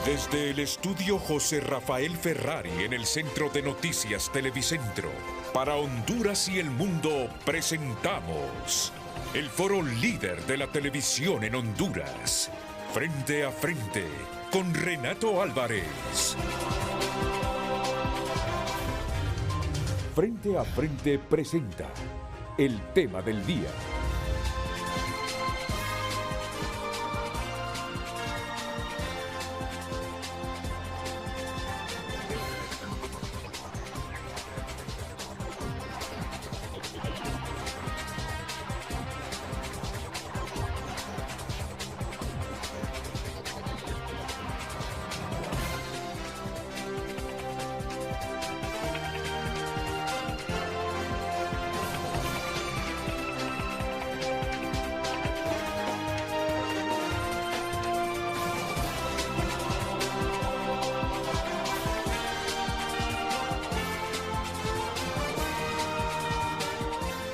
Desde el estudio José Rafael Ferrari en el Centro de Noticias Televicentro, para Honduras y el mundo presentamos el foro líder de la televisión en Honduras. Frente a frente con Renato Álvarez. Frente a frente presenta el tema del día.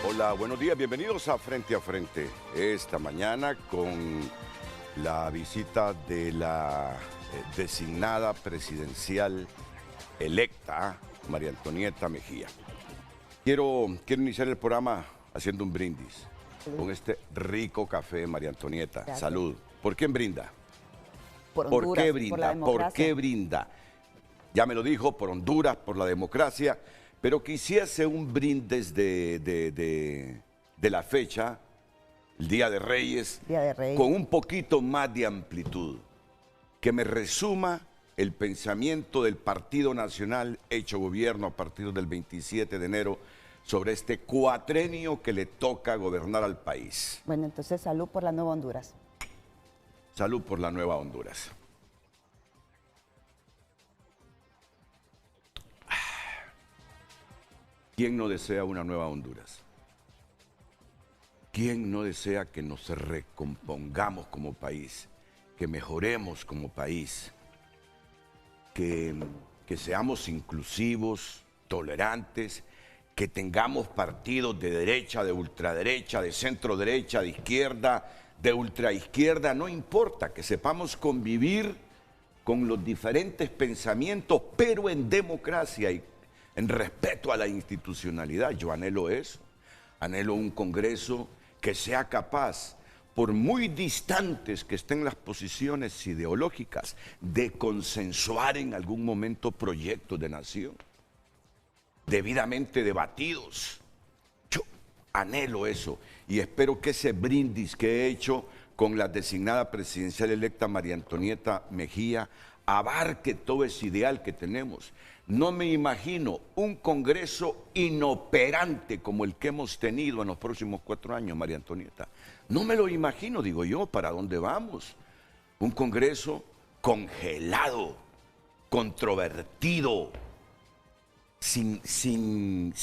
Hola, buenos días, bienvenidos a Frente. Esta mañana con la visita de la designada presidencial electa, María Antonieta Mejía. Quiero iniciar el programa haciendo un brindis con este rico café, María Antonieta. Gracias. Salud. ¿Por quién brinda? Por ¿Por Honduras, qué por la brinda? ¿Por democracia. qué brinda? Ya me lo dijo, por Honduras, por la democracia, pero quisiese un brindis de la fecha, el Día de Reyes, Día de Reyes. con un poquito más de amplitud, que me resuma el pensamiento del Partido Nacional hecho gobierno a partir del 27 de enero sobre este cuatrenio que le toca gobernar al país. Bueno, entonces salud por la nueva Honduras. Salud por la nueva Honduras. ¿Quién no desea una nueva Honduras? ¿Quién no desea que nos recompongamos como país, que mejoremos como país, que seamos inclusivos, tolerantes, que tengamos partidos de derecha, de ultraderecha, de centro derecha, de izquierda, de ultraizquierda? No importa, que sepamos convivir con los diferentes pensamientos, pero en democracia y en respeto a la institucionalidad. Yo anhelo eso, anhelo un Congreso que sea capaz, por muy distantes que estén las posiciones ideológicas, de consensuar en algún momento proyectos de nación, debidamente debatidos. Yo anhelo eso y espero que ese brindis que he hecho con la designada presidencial electa María Antonieta Mejía abarque todo ese ideal que tenemos. No me imagino un Congreso inoperante como el que hemos tenido en los próximos 4 años, María Antonieta. No me lo imagino, digo yo, ¿para dónde vamos? Un Congreso congelado, controvertido, sin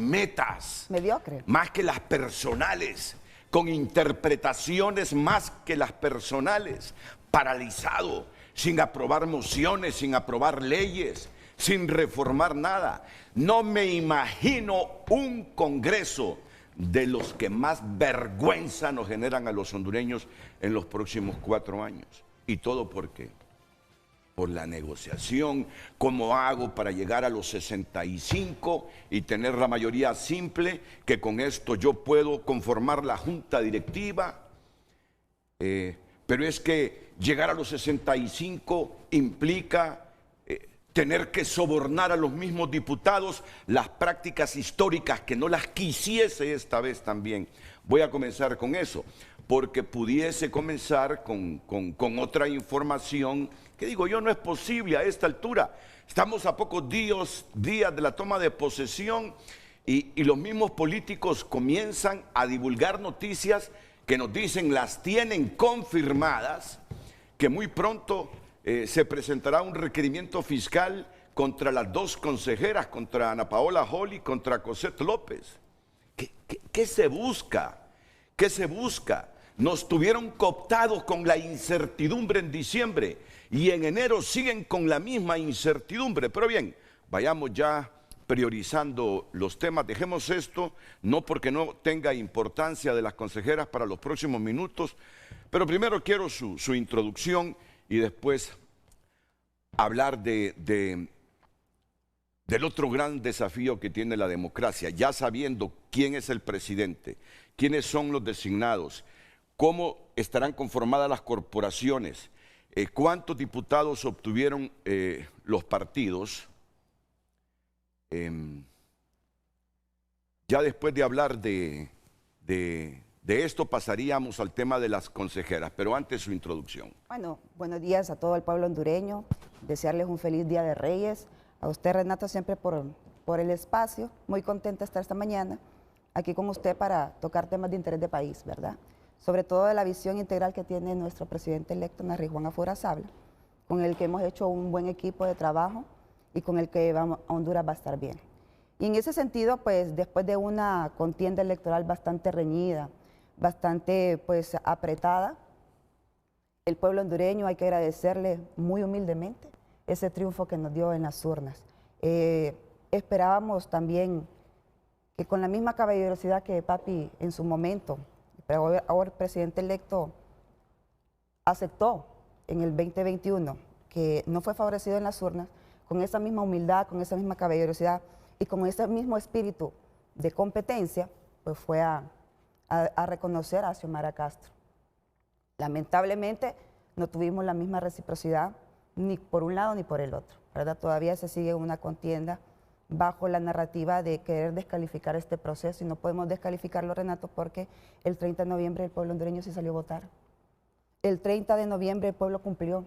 metas. Mediocre. Más que las personales, con interpretaciones más que las personales, paralizado, sin aprobar mociones, sin aprobar leyes, sin reformar nada. No me imagino un Congreso de los que más vergüenza nos generan a los hondureños en los próximos 4 años. ¿Y todo por qué? Por la negociación. ¿Cómo hago para llegar a los 65 y tener la mayoría simple, que con esto yo puedo conformar la junta directiva? Pero es que llegar a los 65 implica tener que sobornar a los mismos diputados, las prácticas históricas que no las quisiese esta vez también. Voy a comenzar con eso, porque pudiese comenzar con otra información que digo yo no es posible a esta altura. Estamos a pocos días de la toma de posesión y los mismos políticos comienzan a divulgar noticias que nos dicen las tienen confirmadas, que muy pronto se presentará un requerimiento fiscal contra las 2 consejeras, contra Ana Paola Hall y contra Cosette López. ¿Qué se busca? ¿Qué se busca? Nos tuvieron cooptados con la incertidumbre en diciembre y en enero siguen con la misma incertidumbre. Pero bien, vayamos ya priorizando los temas. Dejemos esto, no porque no tenga importancia de las consejeras para los próximos minutos, pero primero quiero su introducción y después hablar del otro gran desafío que tiene la democracia, ya sabiendo quién es el presidente, quiénes son los designados, cómo estarán conformadas las corporaciones, cuántos diputados obtuvieron los partidos. Ya después de hablar de esto pasaríamos al tema de las consejeras, pero antes su introducción. Bueno, buenos días a todo el pueblo hondureño, desearles un feliz Día de Reyes, a usted Renato siempre por el espacio, muy contenta de estar esta mañana aquí con usted para tocar temas de interés de país, ¿verdad? Sobre todo de la visión integral que tiene nuestro presidente electo, Narri Juan Afuera-Sabla, con el que hemos hecho un buen equipo de trabajo y con el que Honduras va a estar bien. Y en ese sentido, pues después de una contienda electoral bastante reñida, bastante pues apretada, el pueblo hondureño hay que agradecerle muy humildemente ese triunfo que nos dio en las urnas. Esperábamos también que con la misma caballerosidad que papi en su momento, pero ahora el presidente electo aceptó en el 2021 que no fue favorecido en las urnas, con esa misma humildad, con esa misma caballerosidad y con ese mismo espíritu de competencia, pues fue a reconocer a Xiomara Castro. Lamentablemente no tuvimos la misma reciprocidad ni por un lado ni por el otro, ¿verdad? Todavía se sigue una contienda bajo la narrativa de querer descalificar este proceso y no podemos descalificarlo, Renato, porque el 30 de noviembre el pueblo hondureño sí salió a votar. El 30 de noviembre el pueblo cumplió.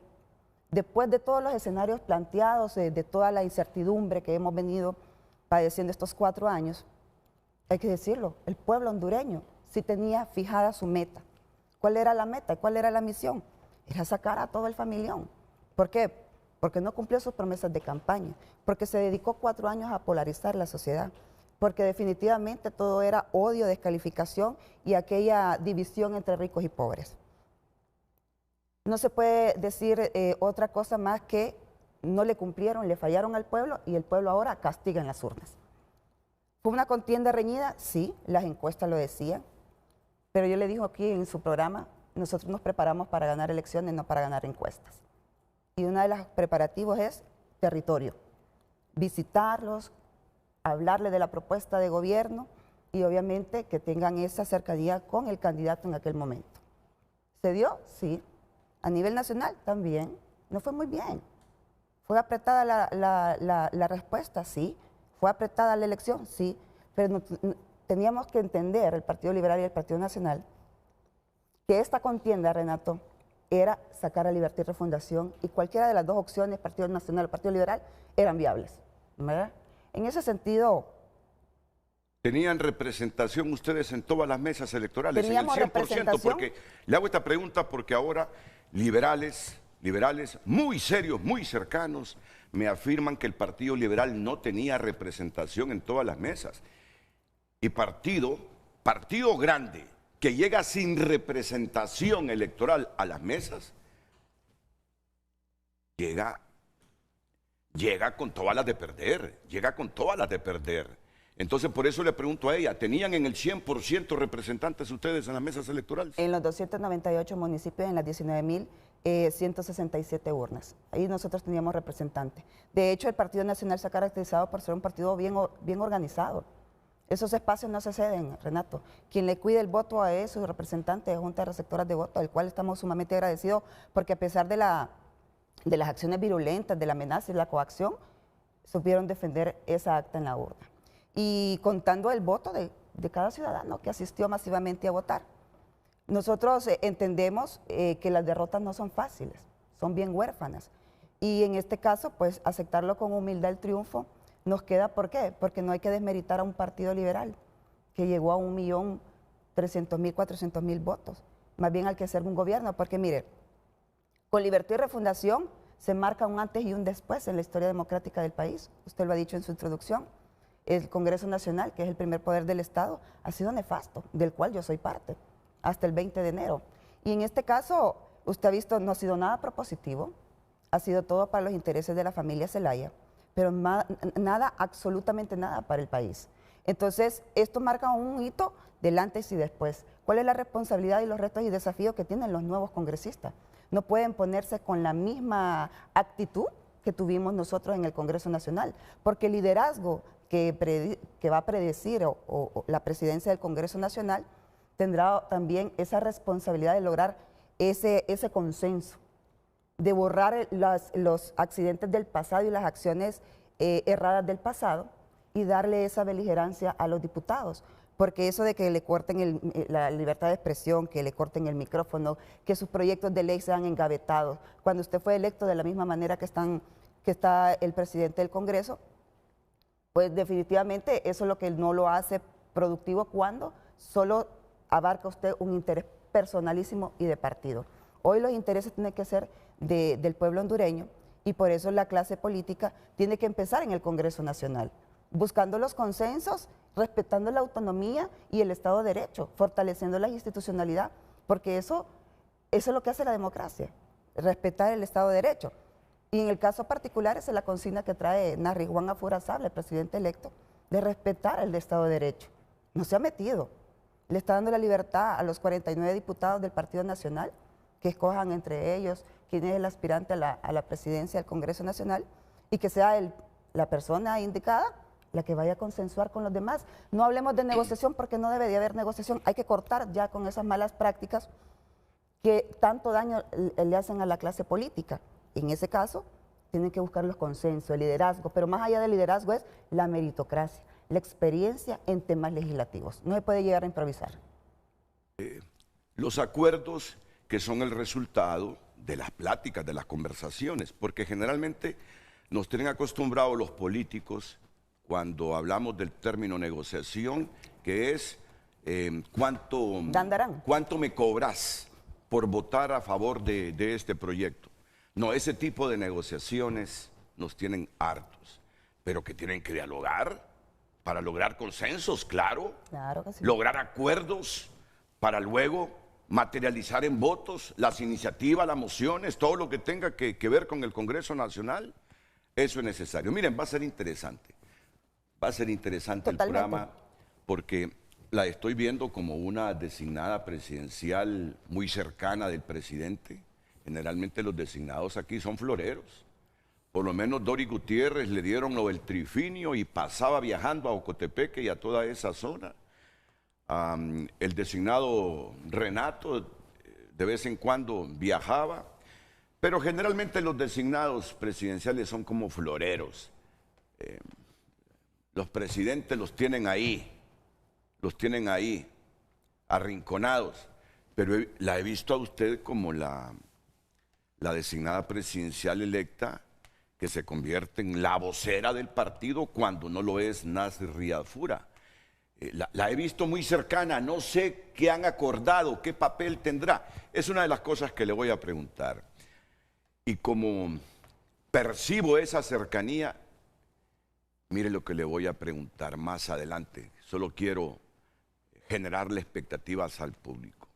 Después de todos los escenarios planteados, de toda la incertidumbre que hemos venido padeciendo estos 4 años, hay que decirlo, el pueblo hondureño sí tenía fijada su meta. ¿Cuál era la meta? ¿Cuál era la misión? Era sacar a todo el familión. ¿Por qué? Porque no cumplió sus promesas de campaña, porque se dedicó 4 años a polarizar la sociedad, porque definitivamente todo era odio, descalificación y aquella división entre ricos y pobres. No se puede decir otra cosa más que no le cumplieron, le fallaron al pueblo y el pueblo ahora castiga en las urnas. ¿Fue una contienda reñida? Sí, las encuestas lo decían, pero yo le digo aquí en su programa, nosotros nos preparamos para ganar elecciones, no para ganar encuestas. Y uno de los preparativos es territorio, visitarlos, hablarle de la propuesta de gobierno y obviamente que tengan esa cercanía con el candidato en aquel momento. ¿Se dio? Sí. A nivel nacional también. No fue muy bien. ¿Fue apretada la respuesta? Sí. ¿Fue apretada la elección? Sí. Pero teníamos que entender, el Partido Liberal y el Partido Nacional, que esta contienda, Renato, era sacar a Libertad y Refundación y cualquiera de las dos opciones, Partido Nacional o Partido Liberal, eran viables, ¿verdad? En ese sentido... ¿Tenían representación ustedes en todas las mesas electorales? Teníamos en el 100%, porque le hago esta pregunta porque ahora liberales muy serios, muy cercanos, me afirman que el Partido Liberal no tenía representación en todas las mesas. Y partido grande, que llega sin representación electoral a las mesas, llega con todas las de perder, Entonces, por eso le pregunto a ella, ¿tenían en el 100% representantes ustedes en las mesas electorales? En los 298 municipios, en las 19.167 urnas. Ahí nosotros teníamos representantes. De hecho, el Partido Nacional se ha caracterizado por ser un partido bien organizado. Esos espacios no se ceden, Renato. Quien le cuide el voto a esos representantes de Junta de Receptoras de Voto, al cual estamos sumamente agradecidos, porque a pesar de las acciones virulentas, de la amenaza y la coacción, supieron defender esa acta en la urna. Y contando el voto de cada ciudadano que asistió masivamente a votar. Nosotros entendemos que las derrotas no son fáciles, son bien huérfanas. Y en este caso, pues aceptarlo con humildad el triunfo, nos queda, ¿por qué? Porque no hay que desmeritar a un partido liberal que llegó a 1.300.000, 400.000 votos. Más bien hay que hacer un gobierno, porque mire, con Libertad y Refundación se marca un antes y un después en la historia democrática del país. Usted lo ha dicho en su introducción. El Congreso Nacional, que es el primer poder del Estado, ha sido nefasto, del cual yo soy parte, hasta el 20 de enero. Y en este caso, usted ha visto, no ha sido nada propositivo, ha sido todo para los intereses de la familia Zelaya, pero nada, absolutamente nada para el país. Entonces, esto marca un hito del antes y después. ¿Cuál es la responsabilidad y los retos y desafíos que tienen los nuevos congresistas? No pueden ponerse con la misma actitud que tuvimos nosotros en el Congreso Nacional, porque el liderazgo que va a predecir o la presidencia del Congreso Nacional tendrá también esa responsabilidad de lograr ese consenso, de borrar los accidentes del pasado y las acciones erradas del pasado y darle esa beligerancia a los diputados. Porque eso de que le corten la libertad de expresión, que le corten el micrófono, que sus proyectos de ley sean engavetados, cuando usted fue electo de la misma manera que está el presidente del Congreso, pues definitivamente eso es lo que no lo hace productivo cuando solo abarca usted un interés personalísimo y de partido. Hoy los intereses tienen que ser del pueblo hondureño y por eso la clase política tiene que empezar en el Congreso Nacional, buscando los consensos, respetando la autonomía y el Estado de Derecho, fortaleciendo la institucionalidad, porque eso es lo que hace la democracia, respetar el Estado de Derecho. Y en el caso particular, esa es la consigna que trae Narri-Juan Afurazable, el presidente electo, de respetar el Estado de Derecho. No se ha metido. Le está dando la libertad a los 49 diputados del Partido Nacional, que escojan entre ellos quién es el aspirante a la presidencia del Congreso Nacional y que sea la persona indicada la que vaya a consensuar con los demás. No hablemos de negociación porque no debe de haber negociación. Hay que cortar ya con esas malas prácticas que tanto daño le hacen a la clase política. En ese caso, tienen que buscar los consensos, el liderazgo, pero más allá del liderazgo es la meritocracia, la experiencia en temas legislativos. No se puede llegar a improvisar. Los acuerdos que son el resultado de las pláticas, de las conversaciones, porque generalmente nos tienen acostumbrados los políticos cuando hablamos del término negociación, que es cuánto me cobras por votar a favor de este proyecto. No, ese tipo de negociaciones nos tienen hartos, pero que tienen que dialogar para lograr consensos, claro que sí. Lograr acuerdos para luego materializar en votos las iniciativas, las mociones, todo lo que tenga que ver con el Congreso Nacional. Eso es necesario. Miren, va a ser interesante. Va a ser interesante Totalmente. El programa porque la estoy viendo como una designada presidencial muy cercana del presidente. Generalmente los designados aquí son floreros. Por lo menos Dori Gutiérrez le dieron lo del trifinio y pasaba viajando a Ocotepeque y a toda esa zona. El designado Renato de vez en cuando viajaba, pero generalmente los designados presidenciales son como floreros. Los presidentes los tienen ahí, arrinconados, pero la he visto a usted como la designada presidencial electa que se convierte en la vocera del partido cuando no lo es Nasri Riadfura. La he visto muy cercana, no sé qué han acordado, qué papel tendrá. Es una de las cosas que le voy a preguntar. Y como percibo esa cercanía, mire lo que le voy a preguntar más adelante. Solo quiero generarle expectativas al público.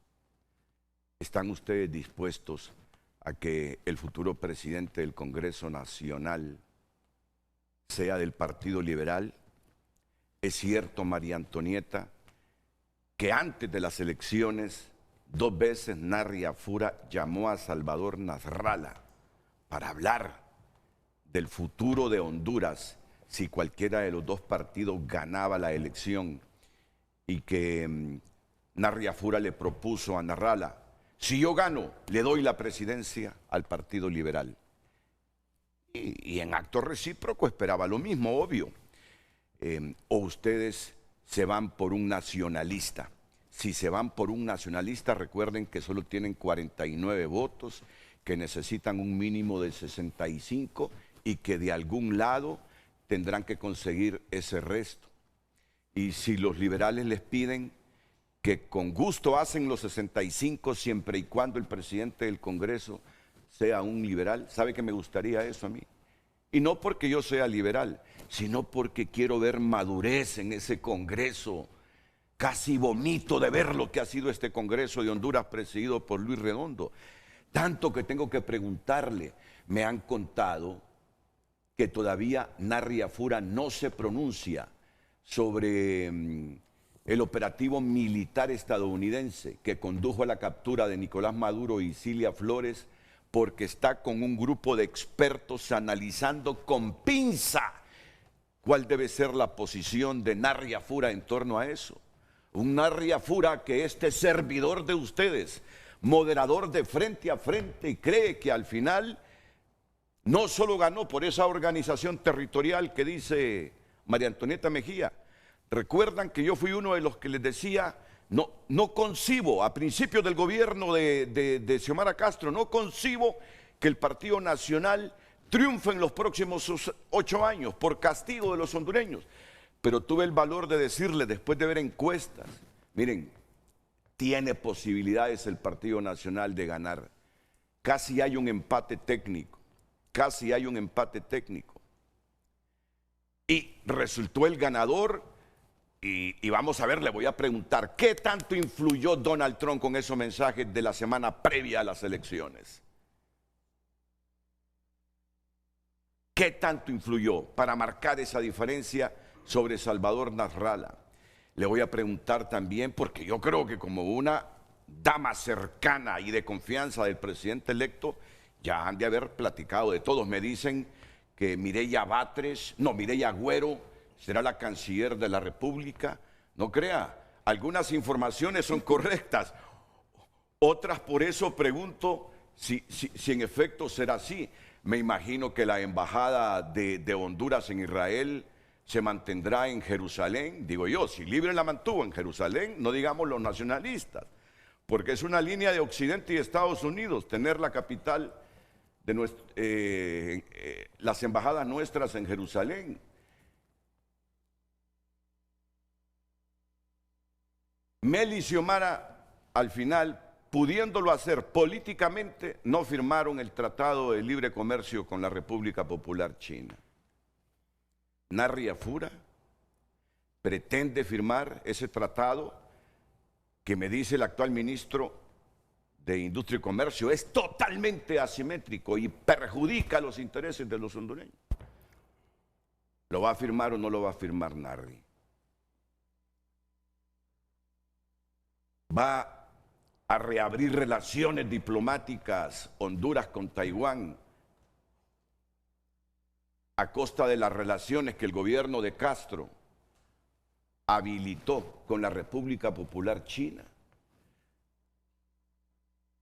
¿Están ustedes dispuestos a que el futuro presidente del Congreso Nacional sea del Partido Liberal? Es cierto, María Antonieta, que antes de las elecciones 2 veces Narri Afura llamó a Salvador Nasralla para hablar del futuro de Honduras si cualquiera de los 2 partidos ganaba la elección, y que Narri Afura le propuso a Nasralla: si yo gano, le doy la presidencia al Partido Liberal. Y en acto recíproco esperaba lo mismo, obvio. O ustedes se van por un nacionalista. Si se van por un nacionalista, recuerden que solo tienen 49 votos, que necesitan un mínimo de 65 y que de algún lado tendrán que conseguir ese resto. Y si los liberales les piden que con gusto hacen los 65 siempre y cuando el presidente del Congreso sea un liberal, ¿sabe que me gustaría eso a mí? Y no porque yo sea liberal, sino porque quiero ver madurez en ese Congreso. Casi vomito de ver lo que ha sido este Congreso de Honduras presidido por Luis Redondo. Tanto que tengo que preguntarle. Me han contado que todavía Narri Afura no se pronuncia sobre el operativo militar estadounidense que condujo a la captura de Nicolás Maduro y Cilia Flores porque está con un grupo de expertos analizando con pinza cuál debe ser la posición de Narria Fura en torno a eso. Un Narria Fura que este servidor de ustedes, moderador de Frente a Frente, y cree que al final no solo ganó por esa organización territorial que dice María Antonieta Mejía. Recuerdan que yo fui uno de los que les decía, no concibo, a principios del gobierno de Xiomara Castro, no concibo que el Partido Nacional triunfe en los próximos 8 años por castigo de los hondureños. Pero tuve el valor de decirle, después de ver encuestas, miren, tiene posibilidades el Partido Nacional de ganar. Casi hay un empate técnico, casi hay un empate técnico. Y resultó el ganador, y vamos a ver, le voy a preguntar, ¿qué tanto influyó Donald Trump con esos mensajes de la semana previa a las elecciones? ¿Qué tanto influyó para marcar esa diferencia sobre Salvador Nasralla? Le voy a preguntar también, porque yo creo que como una dama cercana y de confianza del presidente electo, ya han de haber platicado de todos. Me dicen que Mireya Agüero será la canciller de la República. No crea, algunas informaciones son correctas, otras por eso pregunto si en efecto será así. Me imagino que la embajada de Honduras en Israel se mantendrá en Jerusalén, digo yo, si Libre la mantuvo en Jerusalén, no digamos los nacionalistas, porque es una línea de Occidente y Estados Unidos tener la capital de las embajadas nuestras en Jerusalén. Mel y Xiomara, al final, pudiéndolo hacer políticamente, no firmaron el Tratado de Libre Comercio con la República Popular China. Narria Fura pretende firmar ese tratado que me dice el actual ministro de Industria y Comercio es totalmente asimétrico y perjudica los intereses de los hondureños. ¿Lo va a firmar o no lo va a firmar Narri? ¿Va a reabrir relaciones diplomáticas Honduras con Taiwán a costa de las relaciones que el gobierno de Castro habilitó con la República Popular China?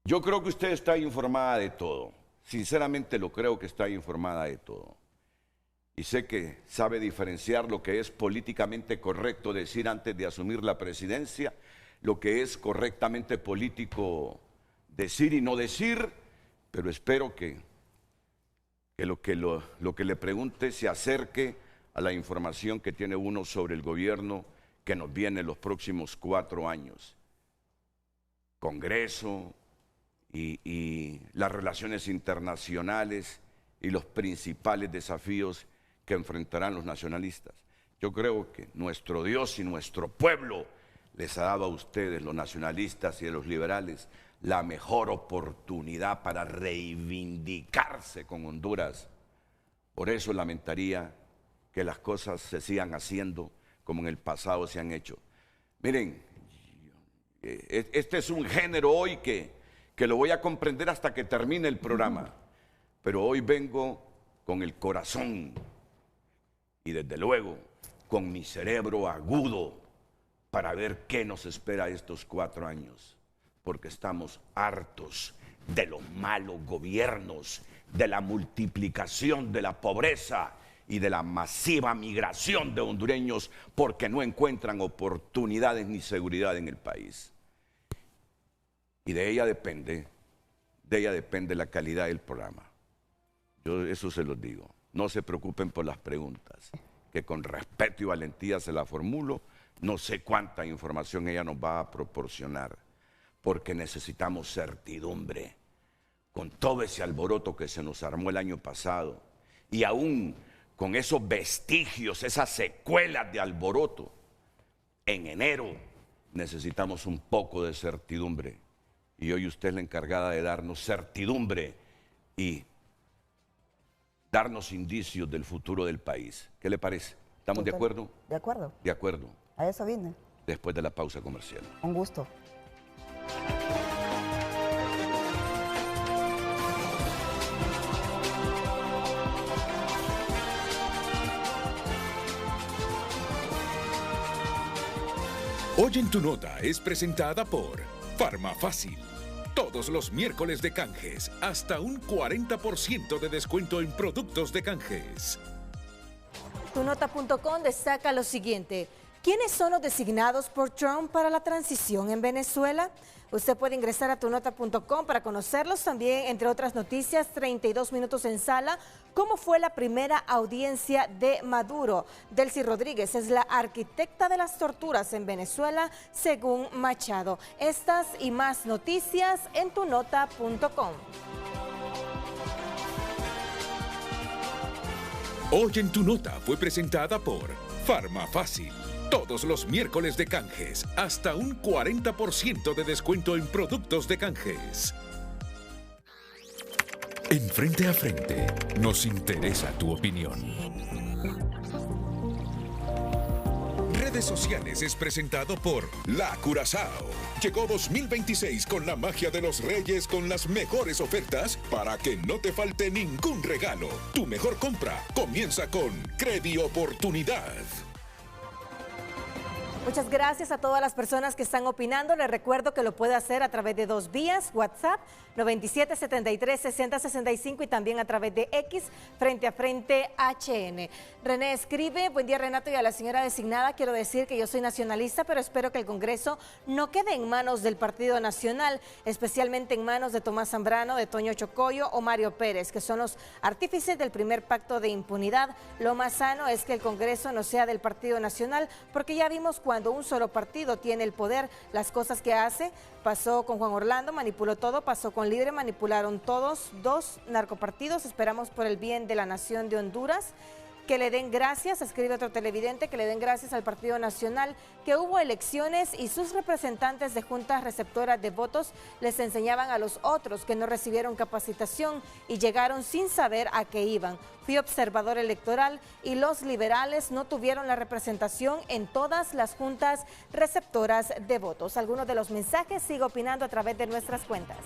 Yo creo que usted está informada de todo. Sinceramente lo creo que está informada de todo. Y sé que sabe diferenciar lo que es políticamente correcto decir antes de asumir la presidencia, lo que es correctamente político decir y no decir, pero espero que lo que le pregunte se acerque a la información que tiene uno sobre el gobierno que nos viene en los próximos 4 años. Congreso y las relaciones internacionales y los principales desafíos que enfrentarán los nacionalistas. Yo creo que nuestro Dios y nuestro pueblo les ha dado a ustedes, los nacionalistas y a los liberales, la mejor oportunidad para reivindicarse con Honduras. Por eso lamentaría que las cosas se sigan haciendo como en el pasado se han hecho. Miren, este es un género hoy que lo voy a comprender hasta que termine el programa, pero hoy vengo con el corazón y desde luego con mi cerebro agudo para ver qué nos espera estos 4 años, porque estamos hartos de los malos gobiernos, de la multiplicación de la pobreza y de la masiva migración de hondureños porque no encuentran oportunidades ni seguridad en el país. Y de ella depende la calidad del programa. Yo eso se los digo. No se preocupen por las preguntas, que con respeto y valentía se las formulo. No sé cuánta información ella nos va a proporcionar, porque necesitamos certidumbre. Con todo ese alboroto que se nos armó el año pasado, y aún con esos vestigios, esas secuelas de alboroto, en enero necesitamos un poco de certidumbre. Y hoy usted es la encargada de darnos certidumbre y darnos indicios del futuro del país. ¿Qué le parece? ¿Estamos de acuerdo? De acuerdo. De acuerdo. A eso vine. Después de la pausa comercial. Un gusto. Hoy en tu nota es presentada por Farmafácil. Todos los miércoles de canjes, hasta un 40% de descuento en productos de canjes. Tunota.com destaca lo siguiente. ¿Quiénes son los designados por Trump para la transición en Venezuela? Usted puede ingresar a tunota.com para conocerlos. También, entre otras noticias, 32 minutos en sala. ¿Cómo fue la primera audiencia de Maduro? Delcy Rodríguez es la arquitecta de las torturas en Venezuela, según Machado. Estas y más noticias en tunota.com. Hoy en tu nota fue presentada por Farmafácil. Todos los miércoles de canjes, hasta un 40% de descuento en productos de canjes. En Frente a Frente, nos interesa tu opinión. Redes sociales es presentado por La Curazao. Llegó 2026 con la magia de los reyes con las mejores ofertas para que no te falte ningún regalo. Tu mejor compra comienza con Credi Oportunidad. Muchas gracias a todas las personas que están opinando. Les recuerdo que lo puede hacer a través de 2 vías, WhatsApp 97736065 y también a través de X, Frente a Frente HN. René escribe: buen día Renato y a la señora designada, quiero decir que yo soy nacionalista, pero espero que el Congreso no quede en manos del Partido Nacional, especialmente en manos de Tomás Zambrano, de Toño Chocoyo o Mario Pérez, que son los artífices del primer pacto de impunidad. Lo más sano es que el Congreso no sea del Partido Nacional, porque ya vimos cuando un solo partido tiene el poder, las cosas que hace. Pasó con Juan Orlando, manipuló todo, pasó con Libre, manipularon todos, 2 narcopartidos. Esperamos por el bien de la nación de Honduras. Que le den gracias, escribe otro televidente, que le den gracias al Partido Nacional, que hubo elecciones y sus representantes de juntas receptoras de votos les enseñaban a los otros que no recibieron capacitación y llegaron sin saber a qué iban. Fui observador electoral y los liberales no tuvieron la representación en todas las juntas receptoras de votos. Algunos de los mensajes sigo opinando a través de nuestras cuentas.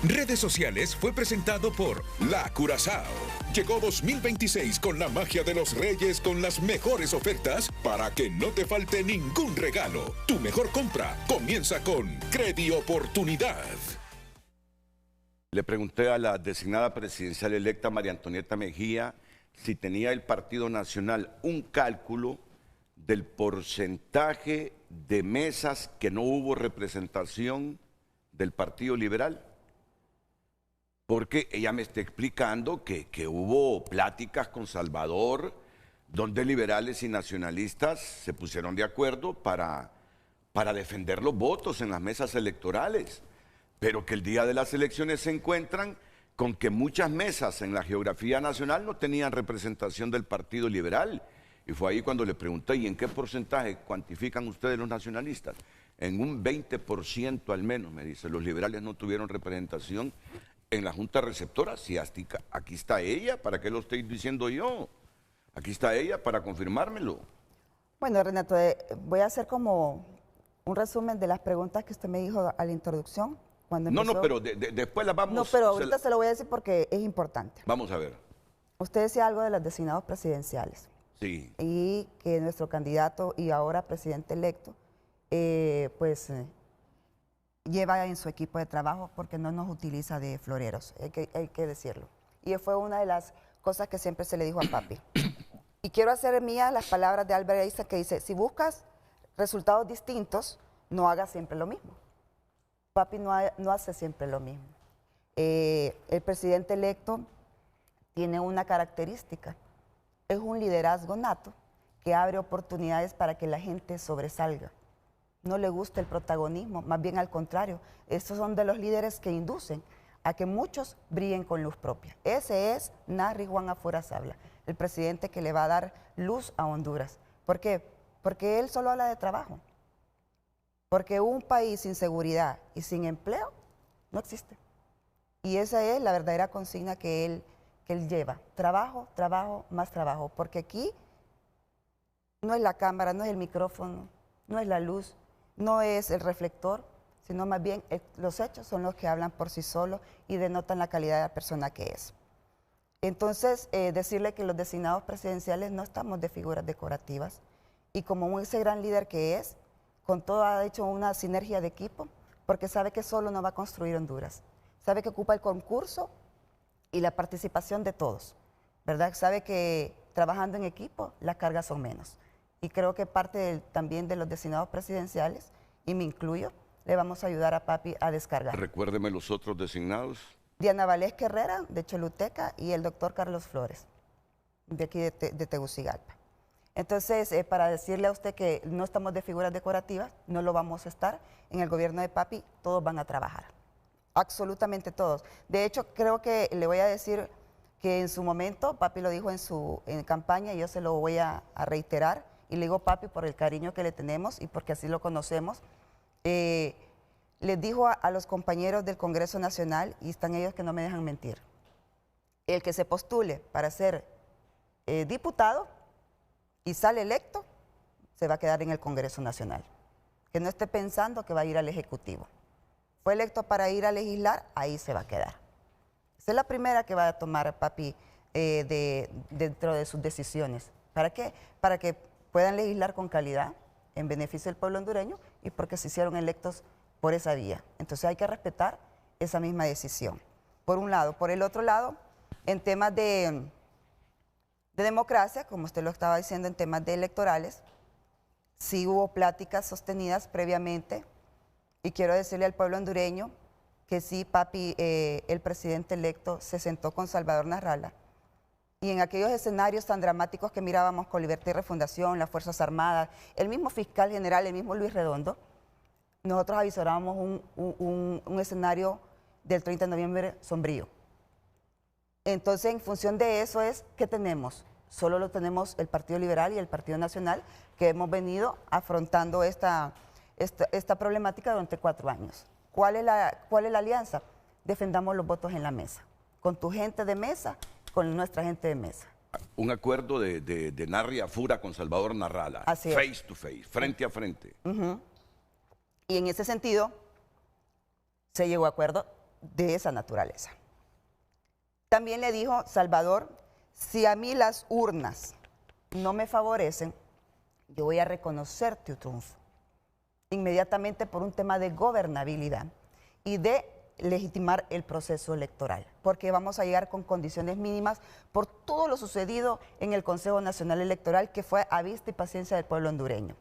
Redes sociales fue presentado por La Curazao. Llegó 2026 con la magia de los reyes con las mejores ofertas para que no te falte ningún regalo. Tu mejor compra comienza con Credi Oportunidad. Le pregunté a la designada presidencial electa María Antonieta Mejía si tenía el Partido Nacional un cálculo del porcentaje de mesas que no hubo representación del Partido Liberal. Porque ella me está explicando que hubo pláticas con Salvador, donde liberales y nacionalistas se pusieron de acuerdo para defender los votos en las mesas electorales, pero que el día de las elecciones se encuentran con que muchas mesas en la geografía nacional no tenían representación del Partido Liberal. Y fue ahí cuando le pregunté: ¿y en qué porcentaje cuantifican ustedes los nacionalistas? En un 20% al menos, me dice. Los liberales no tuvieron representación en la Junta Receptora. Sí, aquí está ella, ¿para qué lo estoy diciendo yo? Aquí está ella para confirmármelo. Bueno, Renato, voy a hacer como un resumen de las preguntas que usted me dijo a la introducción. No, pero después las vamos... No, pero ahorita se lo voy a decir porque es importante. Vamos a ver. Usted decía algo de los designados presidenciales. Sí. Y que nuestro candidato y ahora presidente electo, lleva en su equipo de trabajo porque no nos utiliza de floreros, hay que decirlo. Y fue una de las cosas que siempre se le dijo a papi. Y quiero hacer mías las palabras de Albert Einstein, que dice: si buscas resultados distintos, no hagas siempre lo mismo. Papi no hace siempre lo mismo. El presidente electo tiene una característica: es un liderazgo nato que abre oportunidades para que la gente sobresalga. No le gusta el protagonismo, más bien al contrario. Estos son de los líderes que inducen a que muchos brillen con luz propia. Ese es Narri Juan Afuerazabla, el presidente que le va a dar luz a Honduras. ¿Por qué? Porque él solo habla de trabajo. Porque un país sin seguridad y sin empleo no existe. Y esa es la verdadera consigna que él lleva. Trabajo, trabajo, más trabajo. Porque aquí no es la cámara, no es el micrófono, no es la luz, no es el reflector, sino más bien los hechos son los que hablan por sí solos y denotan la calidad de la persona que es. Entonces, decirle que los designados presidenciales no estamos de figuras decorativas, y como ese gran líder que es, con todo ha hecho una sinergia de equipo, porque sabe que solo no va a construir Honduras. Sabe que ocupa el concurso y la participación de todos, ¿verdad? Sabe que trabajando en equipo las cargas son menos. Y creo que parte también de los designados presidenciales, y me incluyo, le vamos a ayudar a papi a descargar. Recuérdeme los otros designados. Diana Valesca Herrera, de Choluteca, y el doctor Carlos Flores, de aquí de Tegucigalpa. Entonces, para decirle a usted que no estamos de figuras decorativas, no lo vamos a estar, en el gobierno de papi todos van a trabajar, absolutamente todos. De hecho, creo que le voy a decir que en su momento, papi lo dijo en campaña, y yo se lo voy a reiterar, y le digo papi por el cariño que le tenemos y porque así lo conocemos. Les dijo a los compañeros del Congreso Nacional, y están ellos que no me dejan mentir, el que se postule para ser diputado y sale electo, se va a quedar en el Congreso Nacional. Que no esté pensando que va a ir al Ejecutivo. Fue electo para ir a legislar, ahí se va a quedar. Esa es la primera que va a tomar papi dentro de sus decisiones. ¿Para qué? Para que puedan legislar con calidad, en beneficio del pueblo hondureño, y porque se hicieron electos por esa vía. Entonces hay que respetar esa misma decisión, por un lado. Por el otro lado, en temas de democracia, como usted lo estaba diciendo, en temas de electorales, sí hubo pláticas sostenidas previamente, y quiero decirle al pueblo hondureño que sí, papi, el presidente electo se sentó con Salvador Narrala, y en aquellos escenarios tan dramáticos que mirábamos con Libertad y Refundación, las Fuerzas Armadas, el mismo fiscal general, el mismo Luis Redondo, nosotros avisorábamos un escenario del 30 de noviembre sombrío. Entonces, en función de eso es, ¿qué tenemos? Solo lo tenemos el Partido Liberal y el Partido Nacional, que hemos venido afrontando esta problemática durante 4 años. ¿Cuál es la alianza? Defendamos los votos en la mesa, con tu gente de mesa, con nuestra gente de mesa. Un acuerdo de Narri Afura con Salvador Narrala. Así es. Face to face, frente a frente. Y en ese sentido, se llegó a acuerdo de esa naturaleza. También le dijo Salvador, si a mí las urnas no me favorecen, yo voy a reconocer tu triunfo. Inmediatamente por un tema de gobernabilidad y de legitimar el proceso electoral, porque vamos a llegar con condiciones mínimas por todo lo sucedido en el Consejo Nacional Electoral, que fue a vista y paciencia del pueblo hondureño.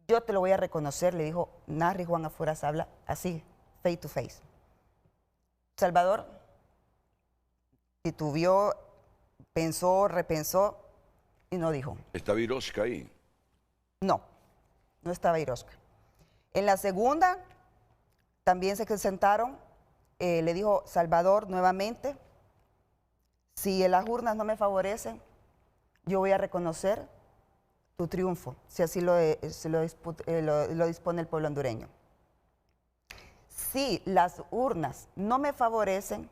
Yo te lo voy a reconocer, le dijo Narri Juan Afuera Sabla, así, face to face. Salvador titubeó, pensó, repensó y no dijo. ¿Está Viroshka ahí? No, no estaba Viroshka. En la segunda, también se sentaron, le dijo Salvador nuevamente, si las urnas no me favorecen, yo voy a reconocer tu triunfo, si así lo dispone el pueblo hondureño. Si las urnas no me favorecen,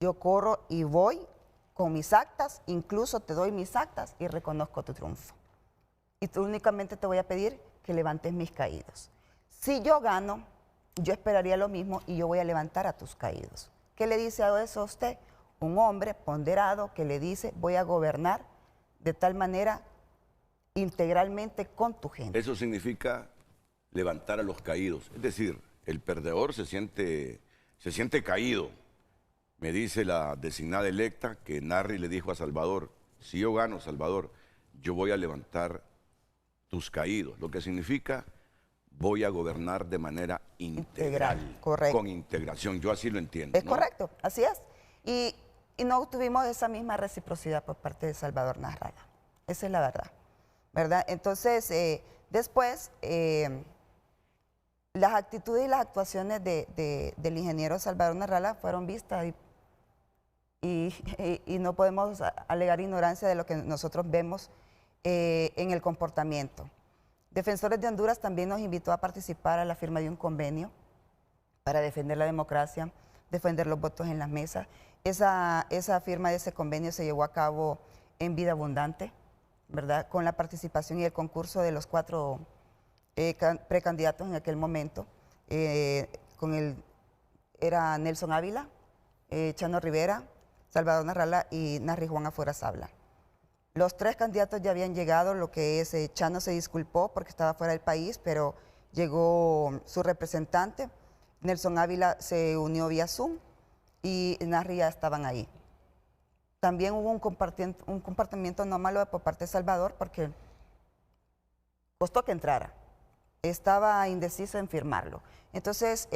yo corro y voy con mis actas, incluso te doy mis actas y reconozco tu triunfo. Y tú únicamente te voy a pedir que levantes mis caídos. Si yo gano, yo esperaría lo mismo y yo voy a levantar a tus caídos. ¿Qué le dice a eso a usted? Un hombre ponderado que le dice, voy a gobernar de tal manera integralmente con tu gente. Eso significa levantar a los caídos. Es decir, el perdedor se siente caído. Me dice la designada electa que Narri le dijo a Salvador, si yo gano, Salvador, yo voy a levantar tus caídos. Lo que significa, voy a gobernar de manera integral. Correcto. Con integración, yo así lo entiendo. Es correcto, así es. Y no tuvimos esa misma reciprocidad por parte de Salvador Narrala. Esa es la verdad. Entonces, después, las actitudes y las actuaciones del ingeniero Salvador Narrala fueron vistas y no podemos alegar ignorancia de lo que nosotros vemos en el comportamiento. Defensores de Honduras también nos invitó a participar a la firma de un convenio para defender la democracia, defender los votos en las mesas. Esa firma de ese convenio se llevó a cabo en Vida Abundante, ¿verdad? Con la participación y el concurso de los 4 precandidatos en aquel momento. Era Nelson Ávila, Chano Rivera, Salvador Narrala y Narri Juan Afuera Sabla. Los 3 candidatos ya habían llegado, lo que es Chano se disculpó porque estaba fuera del país, pero llegó su representante. Nelson Ávila se unió vía Zoom y Narri ya estaban ahí. También hubo un comportamiento no malo por parte de Salvador porque costó que entrara. Estaba indeciso en firmarlo. Entonces,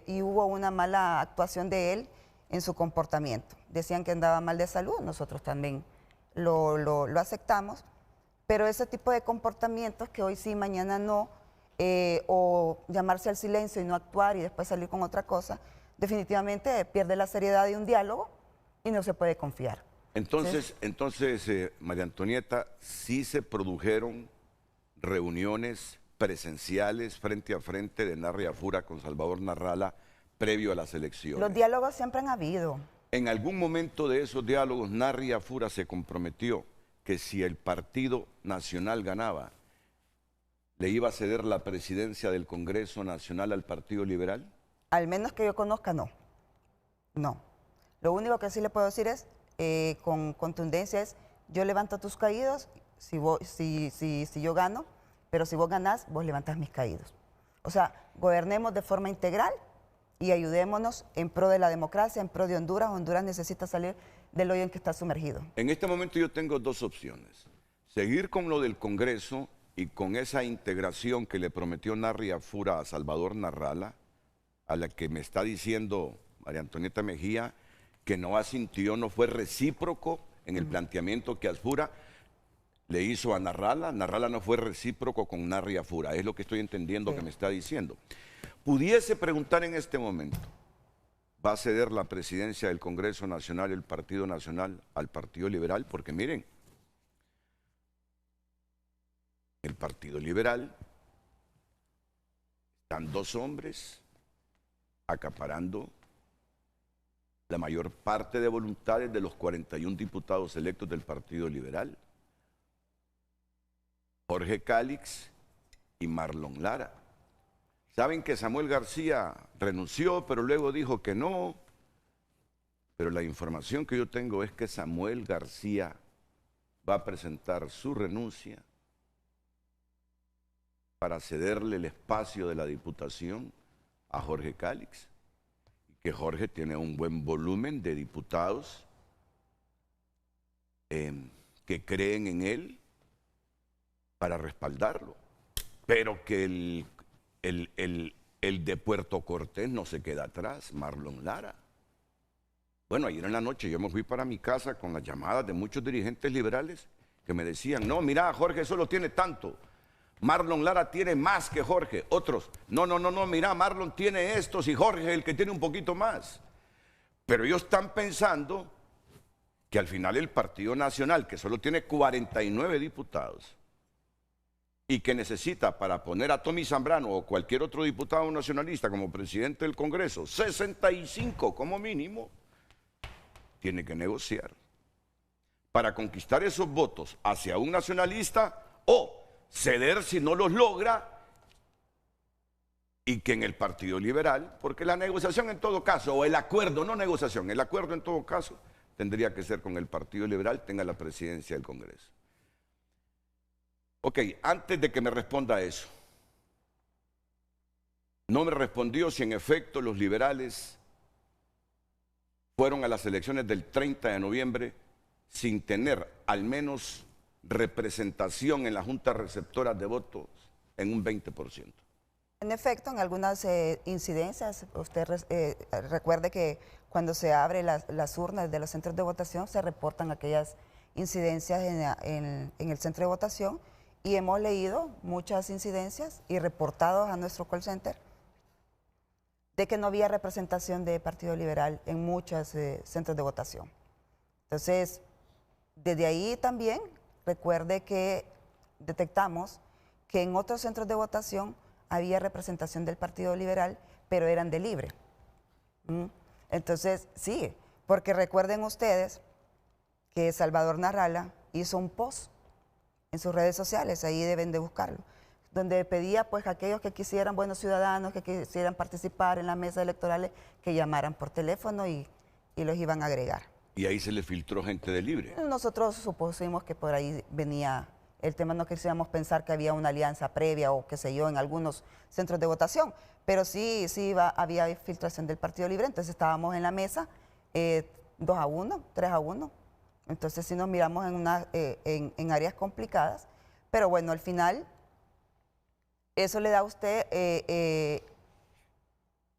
y hubo una mala actuación de él en su comportamiento. Decían que andaba mal de salud, nosotros también lo aceptamos, pero ese tipo de comportamientos que hoy sí, mañana no, o llamarse al silencio y no actuar y después salir con otra cosa, definitivamente pierde la seriedad de un diálogo y no se puede confiar. Entonces, María Antonieta, sí se produjeron reuniones presenciales frente a frente de Narri Afura con Salvador Narrala previo a las elecciones. Los diálogos siempre han habido. En algún momento de esos diálogos, Narri Afura se comprometió que si el Partido Nacional ganaba, le iba a ceder la presidencia del Congreso Nacional al Partido Liberal. Al menos que yo conozca, no. No. Lo único que sí le puedo decir es, con contundencia, es yo levanto tus caídos si yo gano, pero si vos ganás, vos levantás mis caídos. O sea, gobernemos de forma integral y ayudémonos en pro de la democracia, en pro de Honduras. Honduras necesita salir del hoyo en que está sumergido. En este momento yo tengo 2 opciones. Seguir con lo del Congreso y con esa integración que le prometió Narri Afura a Salvador Narrala, a la que me está diciendo María Antonieta Mejía, que no asintió, no fue recíproco en el planteamiento que Afura le hizo a Narrala. Narrala no fue recíproco con Narri Afura, es lo que estoy entendiendo que me está diciendo. Pudiese preguntar en este momento, ¿va a ceder la presidencia del Congreso Nacional, el Partido Nacional, al Partido Liberal? Porque miren, el Partido Liberal, están 2 hombres acaparando la mayor parte de voluntades de los 41 diputados electos del Partido Liberal. Jorge Cálix y Marlon Lara. Saben que Samuel García renunció, pero luego dijo que no. Pero la información que yo tengo es que Samuel García va a presentar su renuncia para cederle el espacio de la diputación a Jorge Cálix. Y que Jorge tiene un buen volumen de diputados que creen en él para respaldarlo. Pero que el de Puerto Cortés no se queda atrás, Marlon Lara. Bueno, ayer en la noche yo me fui para mi casa con las llamadas de muchos dirigentes liberales que me decían, no, mira, Jorge solo tiene tanto. Marlon Lara tiene más que Jorge. Otros, no, mira, Marlon tiene estos y Jorge es el que tiene un poquito más. Pero ellos están pensando que al final el Partido Nacional, que solo tiene 49 diputados, y que necesita para poner a Tommy Zambrano o cualquier otro diputado nacionalista como presidente del Congreso, 65 como mínimo, tiene que negociar para conquistar esos votos hacia un nacionalista o ceder si no los logra, y que en el Partido Liberal, porque la negociación en todo caso, o el acuerdo, no negociación, el acuerdo en todo caso tendría que ser con el Partido Liberal, tenga la presidencia del Congreso. Ok, antes de que me responda eso, no me respondió si en efecto los liberales fueron a las elecciones del 30 de noviembre sin tener al menos representación en la Junta Receptora de Votos en un 20%. En efecto, en algunas incidencias, usted recuerde que cuando se abren las urnas de los centros de votación se reportan aquellas incidencias en el centro de votación. Y hemos leído muchas incidencias y reportados a nuestro call center de que no había representación de Partido Liberal en muchos centros de votación. Entonces, desde ahí también recuerde que detectamos que en otros centros de votación había representación del Partido Liberal, pero eran de libre. Entonces, sí, porque recuerden ustedes que Salvador Narrala hizo un post en sus redes sociales, ahí deben de buscarlo, donde pedía pues a aquellos que quisieran, buenos ciudadanos, que quisieran participar en las mesas electorales, que llamaran por teléfono y los iban a agregar. Y ahí se le filtró gente de Libre. Nosotros supusimos que por ahí venía el tema, no quisiéramos pensar que había una alianza previa o qué sé yo en algunos centros de votación, pero sí había filtración del Partido Libre, entonces estábamos en la mesa 2-1, 3-1, entonces sí nos miramos en áreas complicadas, pero bueno, al final eso le da a usted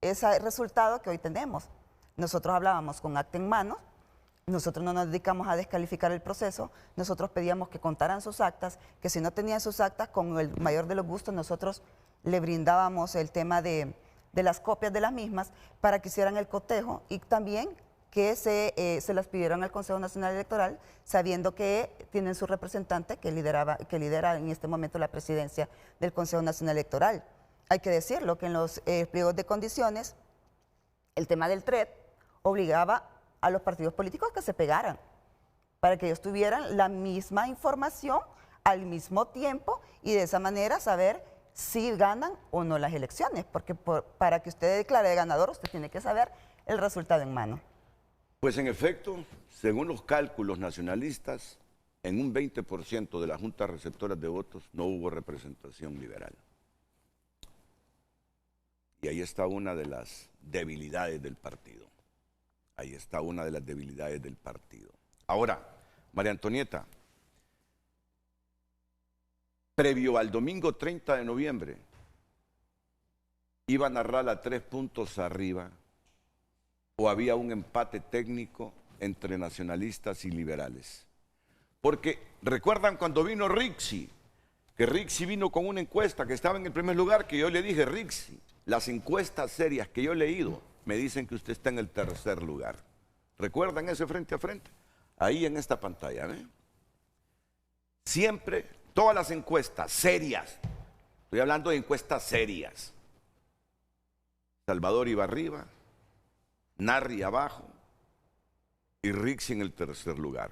ese resultado que hoy tenemos. Nosotros hablábamos con acta en mano. Nosotros no nos dedicamos a descalificar el proceso, nosotros pedíamos que contaran sus actas, que si no tenían sus actas, con el mayor de los gustos, nosotros le brindábamos el tema de las copias de las mismas para que hicieran el cotejo y también que se las pidieran al Consejo Nacional Electoral, sabiendo que tienen su representante que lidera en este momento la presidencia del Consejo Nacional Electoral. Hay que decirlo, que en los pliegos de condiciones, el tema del TRED obligaba a los partidos políticos que se pegaran, para que ellos tuvieran la misma información al mismo tiempo y de esa manera saber si ganan o no las elecciones, porque para que usted declare ganador, usted tiene que saber el resultado en mano. Pues en efecto, según los cálculos nacionalistas, en un 20% de las juntas receptoras de votos no hubo representación liberal. Y ahí está una de las debilidades del partido. Ahí está una de las debilidades del partido. Ahora, María Antonieta, previo al domingo 30 de noviembre, ¿iba Narrala 3 puntos arriba o había un empate técnico entre nacionalistas y liberales? Porque recuerdan cuando vino Rixi, que Rixi vino con una encuesta que estaba en el primer lugar, que yo le dije, Rixi, las encuestas serias que yo he leído me dicen que usted está en el tercer lugar. ¿Recuerdan ese frente a frente? Ahí en esta pantalla, ¿eh? Siempre, todas las encuestas serias, estoy hablando de encuestas serias. Salvador iba arriba, Narri abajo y Rixi en el tercer lugar.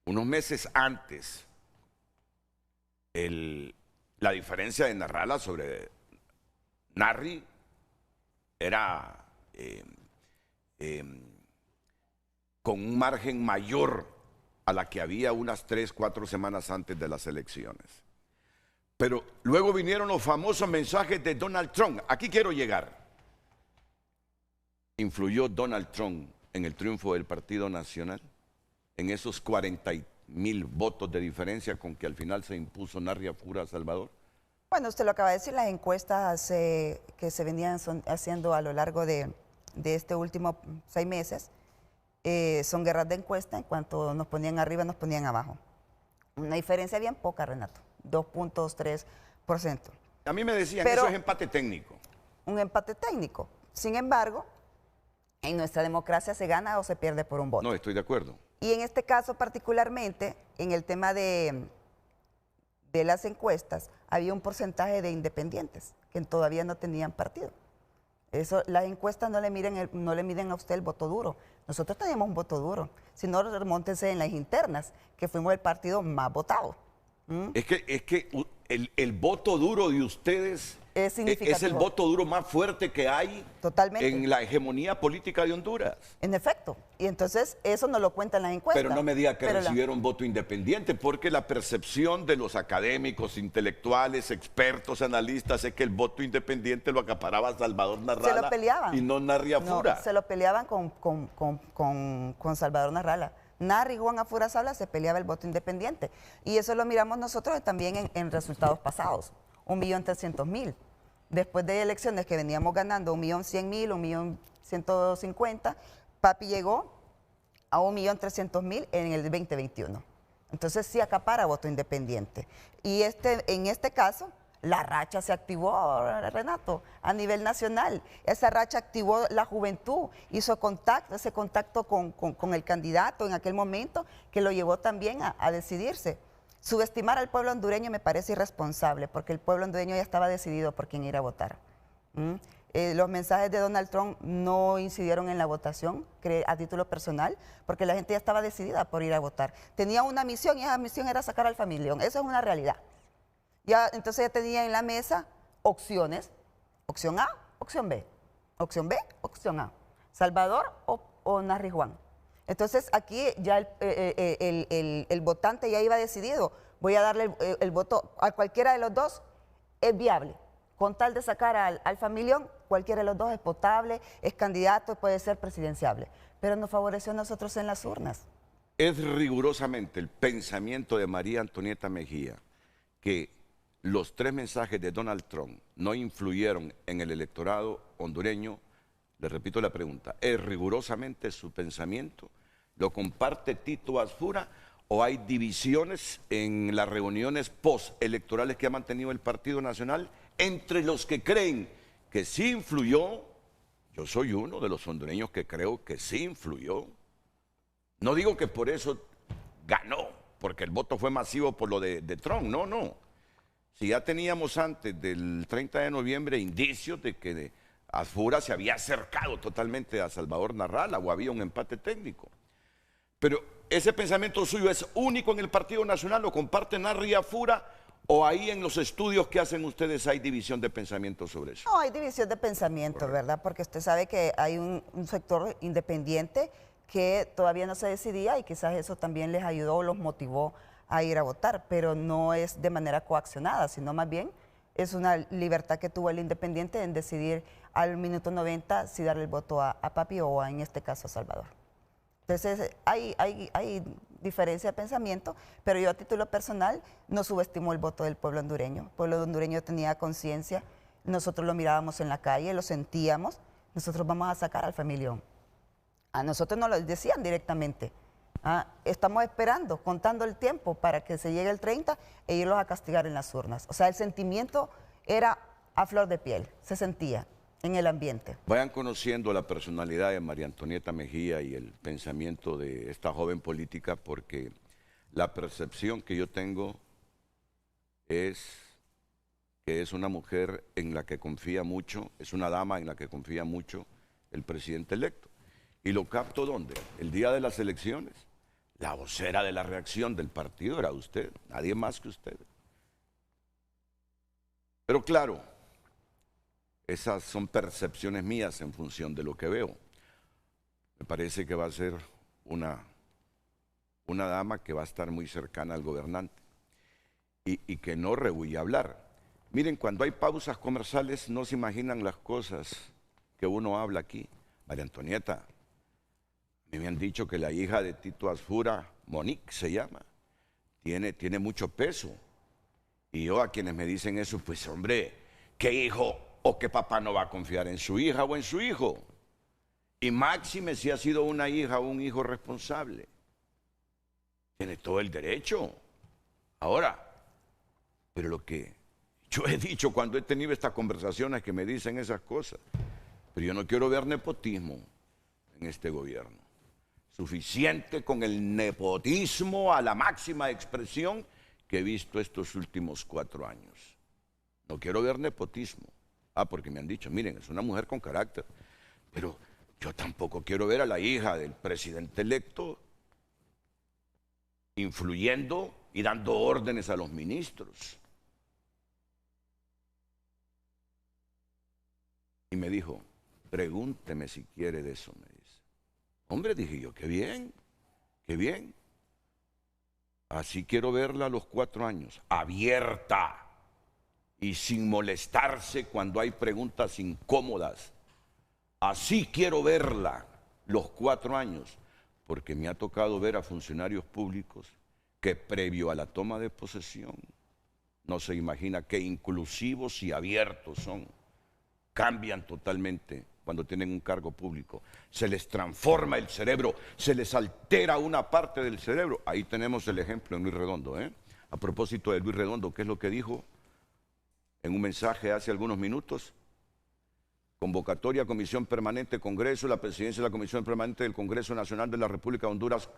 Unos meses antes, la diferencia de Narrala sobre Narri era con un margen mayor a la que había unas 3, 4 semanas antes de las elecciones. Pero luego vinieron los famosos mensajes de Donald Trump. Aquí quiero llegar. ¿Influyó Donald Trump en el triunfo del Partido Nacional? En esos 40,000 votos de diferencia con que al final se impuso Narri Apura a Salvador. Bueno, usted lo acaba de decir, las encuestas que se venían haciendo a lo largo de este último 6 meses son guerras de encuesta, en cuanto nos ponían arriba, nos ponían abajo. Una diferencia bien poca, Renato, 2.3%. A mí me decían que eso es empate técnico. Un empate técnico. Sin embargo, en nuestra democracia se gana o se pierde por un voto. No, estoy de acuerdo. Y en este caso particularmente, en el tema de las encuestas, había un porcentaje de independientes que todavía no tenían partido. Eso, las encuestas no le miden a usted el voto duro. Nosotros teníamos un voto duro. Si no, remóntense en las internas, que fuimos el partido más votado. Es que el voto duro de ustedes es el voto duro más fuerte que hay en la hegemonía política de Honduras. En efecto. Y entonces eso no lo cuentan las encuestas. Pero no me diga que recibieron voto independiente, porque la percepción de los académicos, intelectuales, expertos, analistas, es que el voto independiente lo acaparaba Salvador Narrala. Se lo peleaban. Y no Narri Apura. No, se lo peleaban con Salvador Narrala. Narri Juan Apura Sala se peleaba el voto independiente. Y eso lo miramos nosotros también en resultados pasados. 1.300.000. Después de elecciones que veníamos ganando 1.100.000, 1.150.000, Papi llegó a 1.300.000 en el 2021. Entonces sí acapara voto independiente. Y en este caso, la racha se activó, Renato, a nivel nacional. Esa racha activó la juventud, hizo ese contacto con el candidato en aquel momento, que lo llevó también a decidirse. Subestimar al pueblo hondureño me parece irresponsable, porque el pueblo hondureño ya estaba decidido por quién ir a votar. Los mensajes de Donald Trump no incidieron en la votación a título personal, porque la gente ya estaba decidida por ir a votar. Tenía una misión y esa misión era sacar al familión. Eso es una realidad. Entonces ya tenía en la mesa opciones. Opción A, opción B. Opción B, opción A. Salvador o Narri Juan. Entonces aquí ya el votante ya iba decidido, voy a darle el voto a cualquiera de los dos, es viable. Con tal de sacar al familión, cualquiera de los dos es potable, es candidato, puede ser presidenciable. Pero nos favoreció a nosotros en las urnas. Es rigurosamente el pensamiento de María Antonieta Mejía que los 3 mensajes de Donald Trump no influyeron en el electorado hondureño. Le repito la pregunta, ¿es rigurosamente su pensamiento? ¿Lo comparte Tito Asfura o hay divisiones en las reuniones postelectorales que ha mantenido el Partido Nacional entre los que creen que sí influyó? Yo soy uno de los hondureños que creo que sí influyó. No digo que por eso ganó, porque el voto fue masivo por lo de Trump, no. Si ya teníamos antes del 30 de noviembre indicios de que Asfura se había acercado totalmente a Salvador Narrala o había un empate técnico. Pero ese pensamiento suyo es único en el Partido Nacional, ¿lo comparten Narri y Asfura? ¿O ahí en los estudios que hacen ustedes hay división de pensamiento sobre eso? No, hay división de pensamiento, correcto, ¿verdad? Porque usted sabe que hay un sector independiente que todavía no se decidía y quizás eso también les ayudó o los motivó a ir a votar, pero no es de manera coaccionada, sino más bien es una libertad que tuvo el independiente en decidir al minuto 90 si darle el voto a Papi o en este caso a Salvador. Entonces hay diferencia de pensamiento, pero yo a título personal no subestimo el voto del pueblo hondureño. El pueblo hondureño tenía conciencia, nosotros lo mirábamos en la calle, lo sentíamos, nosotros vamos a sacar al familión. A nosotros nos lo decían directamente. Estamos esperando, contando el tiempo para que se llegue el 30 e irlos a castigar en las urnas. O sea, el sentimiento era a flor de piel, se sentía en el ambiente. Vayan conociendo la personalidad de María Antonieta Mejía y el pensamiento de esta joven política, porque la percepción que yo tengo es que es una mujer en la que confía mucho, es una dama en la que confía mucho el presidente electo. ¿Y lo capto dónde? El día de las elecciones. La vocera de la reacción del partido era usted, nadie más que usted. Pero claro, esas son percepciones mías en función de lo que veo. Me parece que va a ser una dama que va a estar muy cercana al gobernante y que no rehúye a hablar. Miren, cuando hay pausas comerciales no se imaginan las cosas que uno habla aquí. María Antonieta, me han dicho que la hija de Tito Asfura, Monique se llama, tiene mucho peso. Y yo a quienes me dicen eso, pues hombre, ¿qué hijo o qué papá no va a confiar en su hija o en su hijo? Y máxime si ha sido una hija o un hijo responsable. Tiene todo el derecho. Ahora, pero lo que yo he dicho cuando he tenido estas conversaciones que me dicen esas cosas, pero yo no quiero ver nepotismo en este gobierno. Suficiente con el nepotismo a la máxima expresión que he visto estos últimos 4 años. No quiero ver nepotismo. Porque me han dicho, miren, es una mujer con carácter. Pero yo tampoco quiero ver a la hija del presidente electo influyendo y dando órdenes a los ministros. Y me dijo, pregúnteme si quiere de eso, me dice. Hombre, dije yo, qué bien, qué bien. Así quiero verla a los 4 años, abierta y sin molestarse cuando hay preguntas incómodas. Así quiero verla los 4 años, porque me ha tocado ver a funcionarios públicos que previo a la toma de posesión, no se imagina qué inclusivos y abiertos son. Cambian totalmente cuando tienen un cargo público. Se les transforma el cerebro, se les altera una parte del cerebro. Ahí tenemos el ejemplo en Luis Redondo. A propósito de Luis Redondo, ¿qué es lo que dijo en un mensaje hace algunos minutos? Convocatoria a Comisión Permanente Congreso, la presidencia de la Comisión Permanente del Congreso Nacional de la República de Honduras,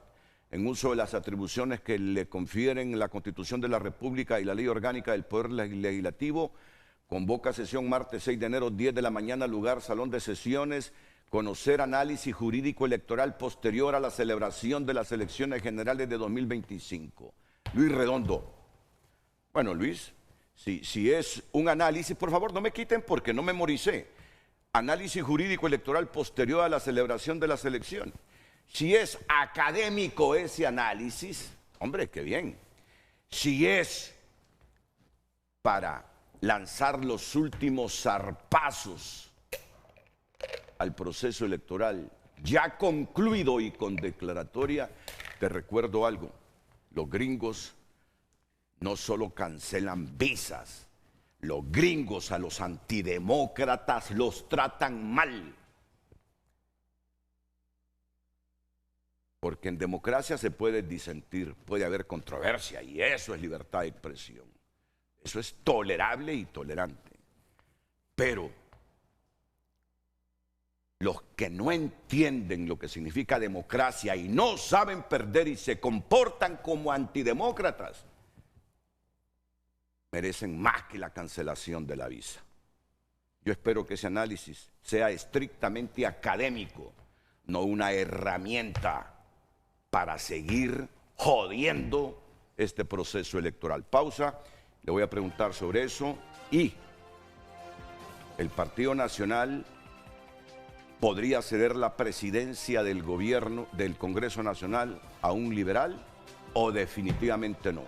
en uso de las atribuciones que le confieren la Constitución de la República y la Ley Orgánica del Poder Legislativo. Convoca sesión martes 6 de enero, 10 de la mañana, lugar Salón de Sesiones, conocer análisis jurídico electoral posterior a la celebración de las elecciones generales de 2025. Luis Redondo. Bueno, Luis, si es un análisis, por favor no me quiten porque no memoricé. Análisis jurídico electoral posterior a la celebración de las elecciones. Si es académico ese análisis, hombre, qué bien. Si es para lanzar los últimos zarpazos al proceso electoral, ya concluido y con declaratoria, te recuerdo algo, los gringos no solo cancelan visas, los gringos a los antidemócratas los tratan mal. Porque en democracia se puede disentir, puede haber controversia y eso es libertad de expresión. Eso es tolerable y tolerante. Pero los que no entienden lo que significa democracia y no saben perder y se comportan como antidemócratas, merecen más que la cancelación de la visa. Yo espero que ese análisis sea estrictamente académico, no una herramienta para seguir jodiendo este proceso electoral. Pausa, le voy a preguntar sobre eso. Y el Partido Nacional podría ceder la presidencia del gobierno, del Congreso Nacional, a un liberal o definitivamente no.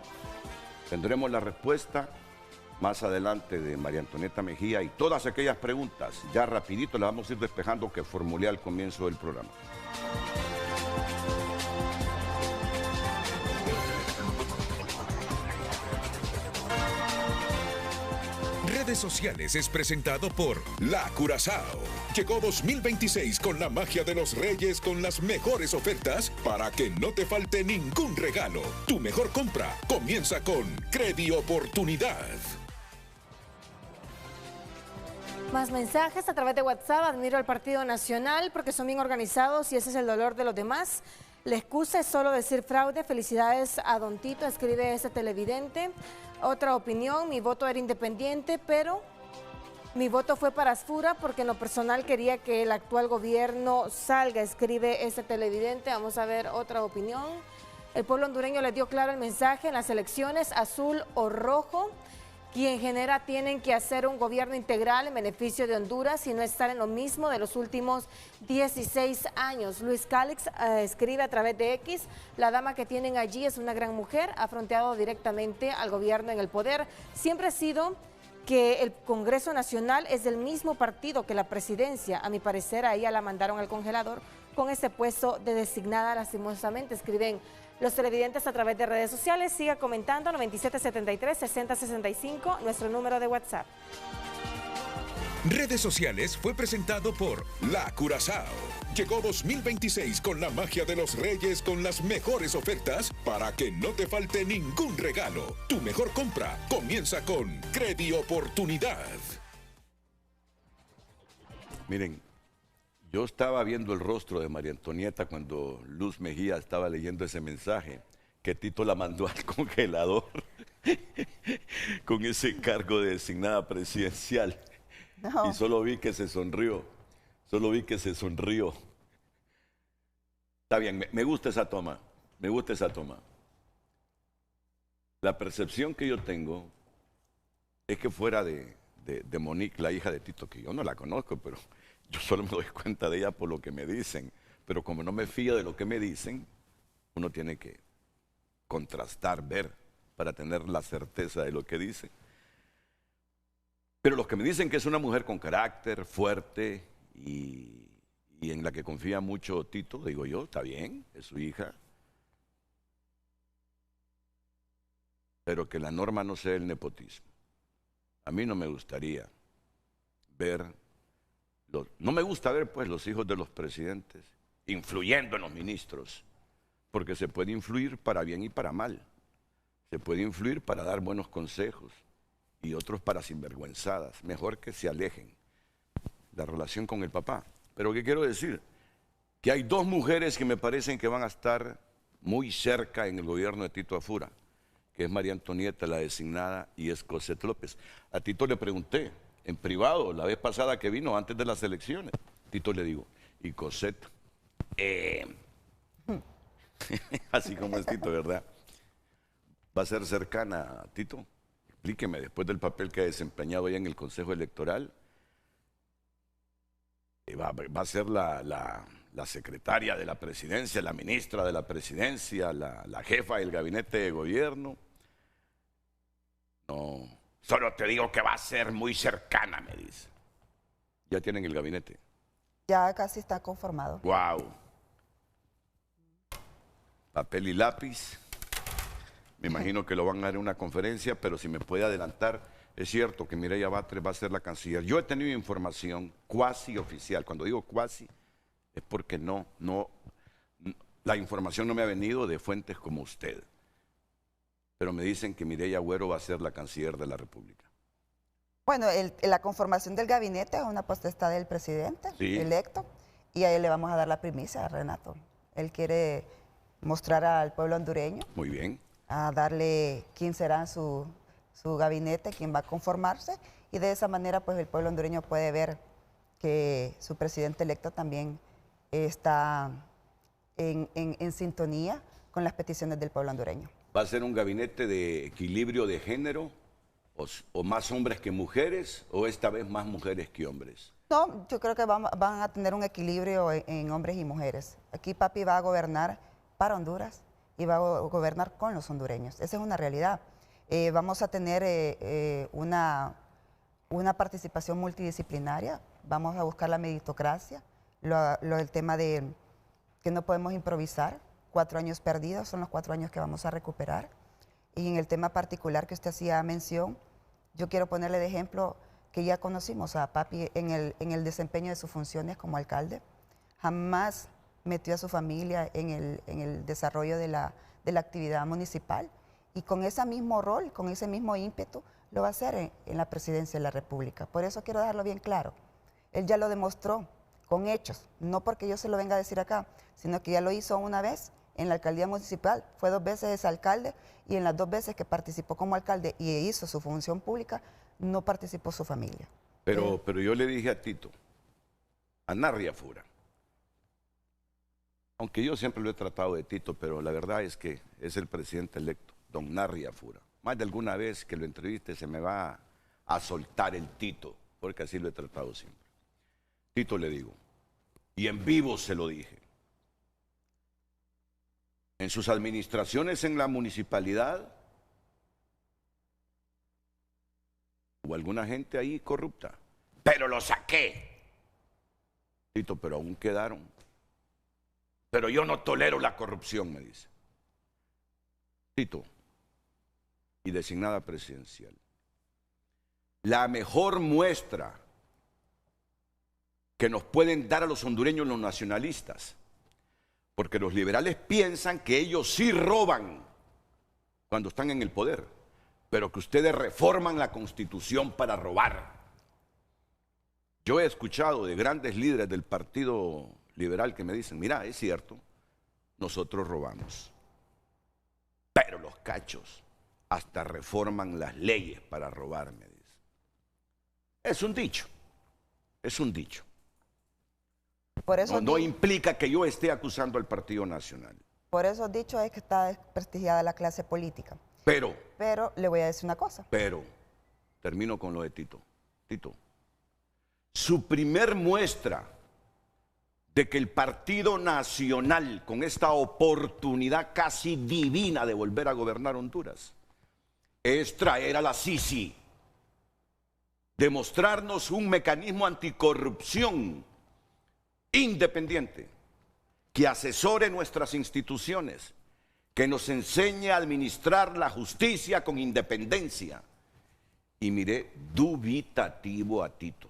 Tendremos la respuesta más adelante de María Antonieta Mejía y todas aquellas preguntas, ya rapidito las vamos a ir despejando que formulé al comienzo del programa. Redes Sociales es presentado por La Curazao. Llegó 2026 con la magia de los Reyes con las mejores ofertas para que no te falte ningún regalo. Tu mejor compra comienza con Credi Oportunidad. Más mensajes a través de WhatsApp. Admiro al Partido Nacional porque son bien organizados y ese es el dolor de los demás. La excusa es solo decir fraude. Felicidades a Don Tito, escribe ese televidente. Otra opinión, mi voto era independiente, pero mi voto fue para Asfura porque en lo personal quería que el actual gobierno salga, escribe ese televidente. Vamos a ver otra opinión. El pueblo hondureño le dio claro el mensaje en las elecciones, azul o rojo. Quien genera tienen que hacer un gobierno integral en beneficio de Honduras y no estar en lo mismo de los últimos 16 años. Luis Cálix escribe a través de X, la dama que tienen allí es una gran mujer, ha fronteado directamente al gobierno en el poder. Siempre ha sido que el Congreso Nacional es del mismo partido que la presidencia. A mi parecer, a ella la mandaron al congelador con ese puesto de designada, lastimosamente, escriben los televidentes a través de redes sociales. Siga comentando 9773-6065, nuestro número de WhatsApp. Redes Sociales fue presentado por La Curazao. Llegó 2026 con la magia de los Reyes con las mejores ofertas para que no te falte ningún regalo. Tu mejor compra comienza con Credi Oportunidad. Miren, yo estaba viendo el rostro de María Antonieta cuando Luz Mejía estaba leyendo ese mensaje que Tito la mandó al congelador con ese cargo de designada presidencial. No. Y solo vi que se sonrió, Está bien, me gusta esa toma, La percepción que yo tengo es que fuera de Monique, la hija de Tito, que yo no la conozco, pero yo solo me doy cuenta de ella por lo que me dicen, pero como no me fío de lo que me dicen, uno tiene que contrastar, ver, para tener la certeza de lo que dice. Pero los que me dicen que es una mujer con carácter, fuerte y en la que confía mucho Tito, digo yo, está bien, es su hija. Pero que la norma no sea el nepotismo. A mí no me gustaría ver... No me gusta ver, pues, los hijos de los presidentes influyendo en los ministros, porque se puede influir para bien y para mal. Se puede influir para dar buenos consejos y otros para sinvergüenzadas. Mejor que se alejen la relación con el papá. Pero ¿qué quiero decir? Que hay dos mujeres que me parecen que van a estar muy cerca en el gobierno de Tito Asfura, que es María Antonieta, la designada, y es Cosette López. A Tito le pregunté en privado, la vez pasada que vino, antes de las elecciones. Tito le digo, y Cosette, así como es Tito, ¿verdad? ¿Va a ser cercana a Tito? Explíqueme, después del papel que ha desempeñado ya en el Consejo Electoral, va a ser la la secretaria de la presidencia, la ministra de la presidencia, la jefa del gabinete de gobierno. No, solo te digo que va a ser muy cercana, me dice. Ya tienen el gabinete. Ya casi está conformado. Wow. Papel y lápiz. Me imagino que lo van a dar en una conferencia, pero si me puede adelantar, es cierto que Mireya Batres va a ser la canciller. Yo he tenido información cuasi oficial. Cuando digo cuasi, es porque la información no me ha venido de fuentes como usted. Pero me dicen que Mireya Agüero va a ser la canciller de la República. Bueno, la conformación del gabinete es una potestad del presidente electo, y a él le vamos a dar la primicia, Renato. Él quiere mostrar al pueblo hondureño. Muy bien. A darle quién será su gabinete, quién va a conformarse, y de esa manera pues el pueblo hondureño puede ver que su presidente electo también está en sintonía con las peticiones del pueblo hondureño. ¿Va a ser un gabinete de equilibrio de género o más hombres que mujeres o esta vez más mujeres que hombres? No, yo creo que van a tener un equilibrio en hombres y mujeres. Aquí papi va a gobernar para Honduras y va a gobernar con los hondureños. Esa es una realidad. Vamos a tener una participación multidisciplinaria, vamos a buscar la meritocracia, el tema de que no podemos improvisar. 4 años perdidos son los 4 años que vamos a recuperar. Y en el tema particular que usted hacía mención, yo quiero ponerle de ejemplo que ya conocimos a papi en el desempeño de sus funciones como alcalde. Jamás metió a su familia en el desarrollo de la actividad municipal, y con ese mismo rol, con ese mismo ímpetu, lo va a hacer en la presidencia de la República. Por eso quiero dejarlo bien claro. Él ya lo demostró con hechos, no porque yo se lo venga a decir acá, sino que ya lo hizo una vez en la alcaldía municipal, fue 2 veces ese alcalde, y en las 2 veces que participó como alcalde y hizo su función pública, no participó su familia. Pero yo le dije a Tito, a Narria Fura, aunque yo siempre lo he tratado de Tito, pero la verdad es que es el presidente electo, don Narria Fura. Más de alguna vez que lo entreviste se me va a soltar el Tito, porque así lo he tratado siempre. Tito, le digo, y en vivo se lo dije, en sus administraciones en la municipalidad hubo alguna gente ahí corrupta, pero lo saqué. Tito, pero aún quedaron. Pero yo no tolero la corrupción, me dice. Tito, y designada presidencial. La mejor muestra que nos pueden dar a los hondureños los nacionalistas, porque los liberales piensan que ellos sí roban cuando están en el poder, pero que ustedes reforman la Constitución para robar. Yo he escuchado de grandes líderes del Partido Liberal que me dicen, mira, es cierto, nosotros robamos, pero los cachos hasta reforman las leyes para robar, me dice. Es un dicho, es un dicho. Por eso No implica que yo esté acusando al Partido Nacional. Por eso dicho es que está desprestigiada la clase política. Pero le voy a decir una cosa. Pero, termino con lo de Tito. Tito, su primer muestra de que el Partido Nacional, con esta oportunidad casi divina de volver a gobernar Honduras, es traer a la Sisi, demostrarnos un mecanismo anticorrupción independiente, que asesore nuestras instituciones, que nos enseñe a administrar la justicia con independencia. Y miré dubitativo a Tito,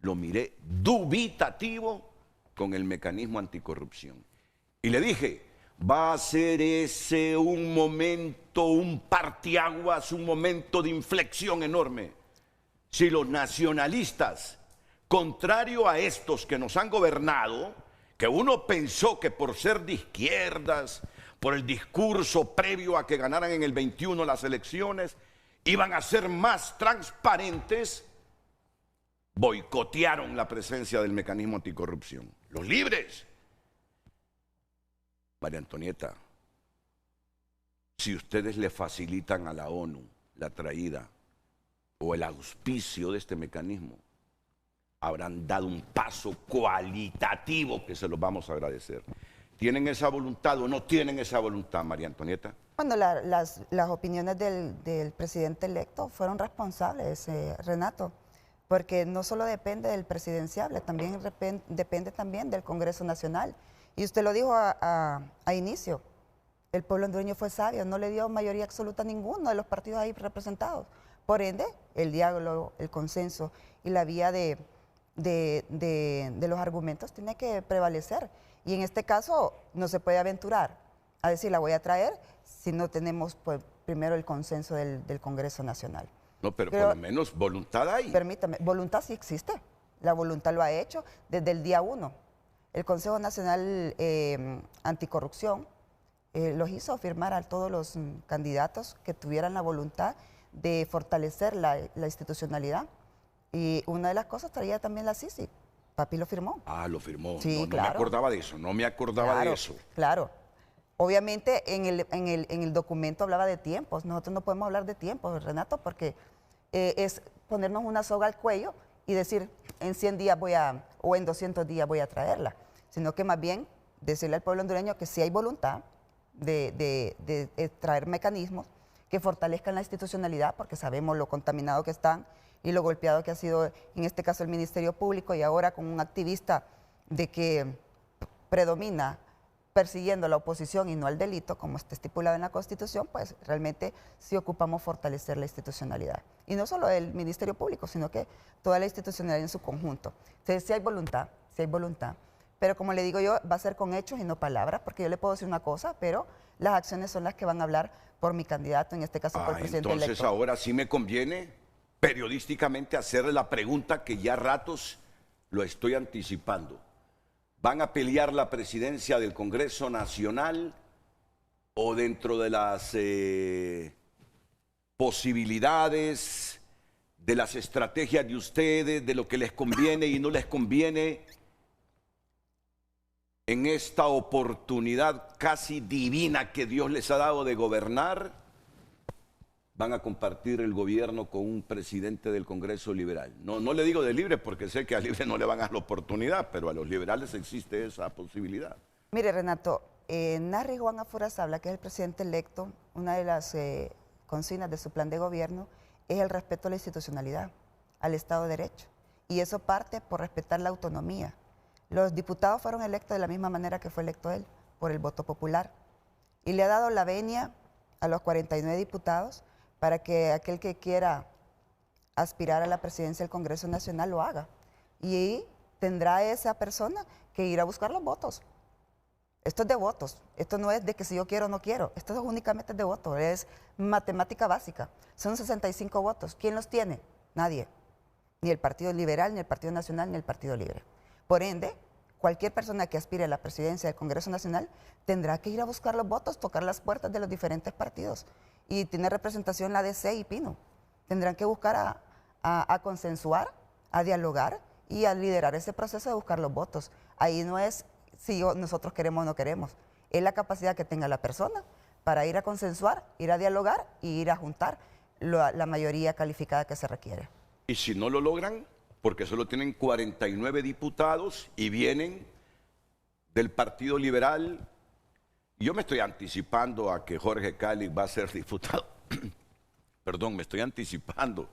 lo miré dubitativo con el mecanismo anticorrupción. Y le dije, va a ser ese un momento, un parteaguas, un momento de inflexión enorme. Si los nacionalistas, contrario a estos que nos han gobernado, que uno pensó que por ser de izquierdas, por el discurso previo a que ganaran en el 21 las elecciones, iban a ser más transparentes, boicotearon la presencia del mecanismo anticorrupción. Los libres. María Antonieta, si ustedes le facilitan a la ONU la traída o el auspicio de este mecanismo, habrán dado un paso cualitativo que se los vamos a agradecer. ¿Tienen esa voluntad o no tienen esa voluntad, María Antonieta? Bueno, las opiniones del presidente electo fueron responsables, Renato, porque no solo depende del presidenciable, también depende también del Congreso Nacional. Y usted lo dijo a inicio, el pueblo hondureño fue sabio, no le dio mayoría absoluta a ninguno de los partidos ahí representados. Por ende, el diálogo, el consenso y la vía de los argumentos tiene que prevalecer. Y en este caso no se puede aventurar a decir la voy a traer si no tenemos pues, primero el consenso del Congreso Nacional. No, pero por lo menos voluntad hay. Permítame, voluntad sí existe. La voluntad lo ha hecho desde el día 1. El Consejo Nacional Anticorrupción los hizo firmar a todos los candidatos que tuvieran la voluntad de fortalecer la institucionalidad. Y una de las cosas traía también la CICIG. Papi lo firmó. Ah, lo firmó. Sí, no, claro. no me acordaba de eso, no me acordaba de eso. Claro. Obviamente en el documento hablaba de tiempos. Nosotros no podemos hablar de tiempos, Renato, porque es ponernos una soga al cuello y decir en 100 días o en 200 días voy a traerla. Sino que más bien decirle al pueblo hondureño que sí hay voluntad de traer mecanismos que fortalezcan la institucionalidad, porque sabemos lo contaminado que están y lo golpeado que ha sido, en este caso, el Ministerio Público, y ahora con un activista de que predomina persiguiendo a la oposición y no al delito, como está estipulado en la Constitución, pues realmente sí ocupamos fortalecer la institucionalidad. Y no solo el Ministerio Público, sino que toda la institucionalidad en su conjunto. Entonces, sí hay voluntad, pero como le digo yo, va a ser con hechos y no palabras, porque yo le puedo decir una cosa, pero las acciones son las que van a hablar por mi candidato, en este caso por el presidente electo. Entonces ahora sí me conviene periodísticamente hacerle la pregunta que ya ratos lo estoy anticipando. ¿Van a pelear la presidencia del Congreso Nacional o dentro de las posibilidades, de las estrategias de ustedes, de lo que les conviene y no les conviene, en esta oportunidad casi divina que Dios les ha dado de gobernar, van a compartir el gobierno con un presidente del Congreso liberal? No le digo de libre porque sé que a libre no le van a dar la oportunidad, pero a los liberales existe esa posibilidad. Mire, Renato, Narri Juan Afurazabla, que es el presidente electo, una de las consignas de su plan de gobierno es el respeto a la institucionalidad, al Estado de Derecho. Y eso parte por respetar la autonomía. Los diputados fueron electos de la misma manera que fue electo él, por el voto popular. Y le ha dado la venia a los 49 diputados para que aquel que quiera aspirar a la presidencia del Congreso Nacional lo haga. Y tendrá esa persona que ir a buscar los votos. Esto es de votos, esto no es de que si yo quiero o no quiero, esto es únicamente de votos, es matemática básica. Son 65 votos, ¿quién los tiene? Nadie, ni el Partido Liberal, ni el Partido Nacional, ni el Partido Libre. Por ende, cualquier persona que aspire a la presidencia del Congreso Nacional tendrá que ir a buscar los votos, tocar las puertas de los diferentes partidos. Y tiene representación la DC y Pino. Tendrán que buscar a consensuar, a dialogar y a liderar ese proceso de buscar los votos. Ahí no es si nosotros queremos o no queremos. Es la capacidad que tenga la persona para ir a consensuar, ir a dialogar y ir a juntar la mayoría calificada que se requiere. Y si no lo logran, porque solo tienen 49 diputados y vienen del Partido Liberal, yo me estoy anticipando a que Jorge Calix va a ser diputado. Perdón, me estoy anticipando.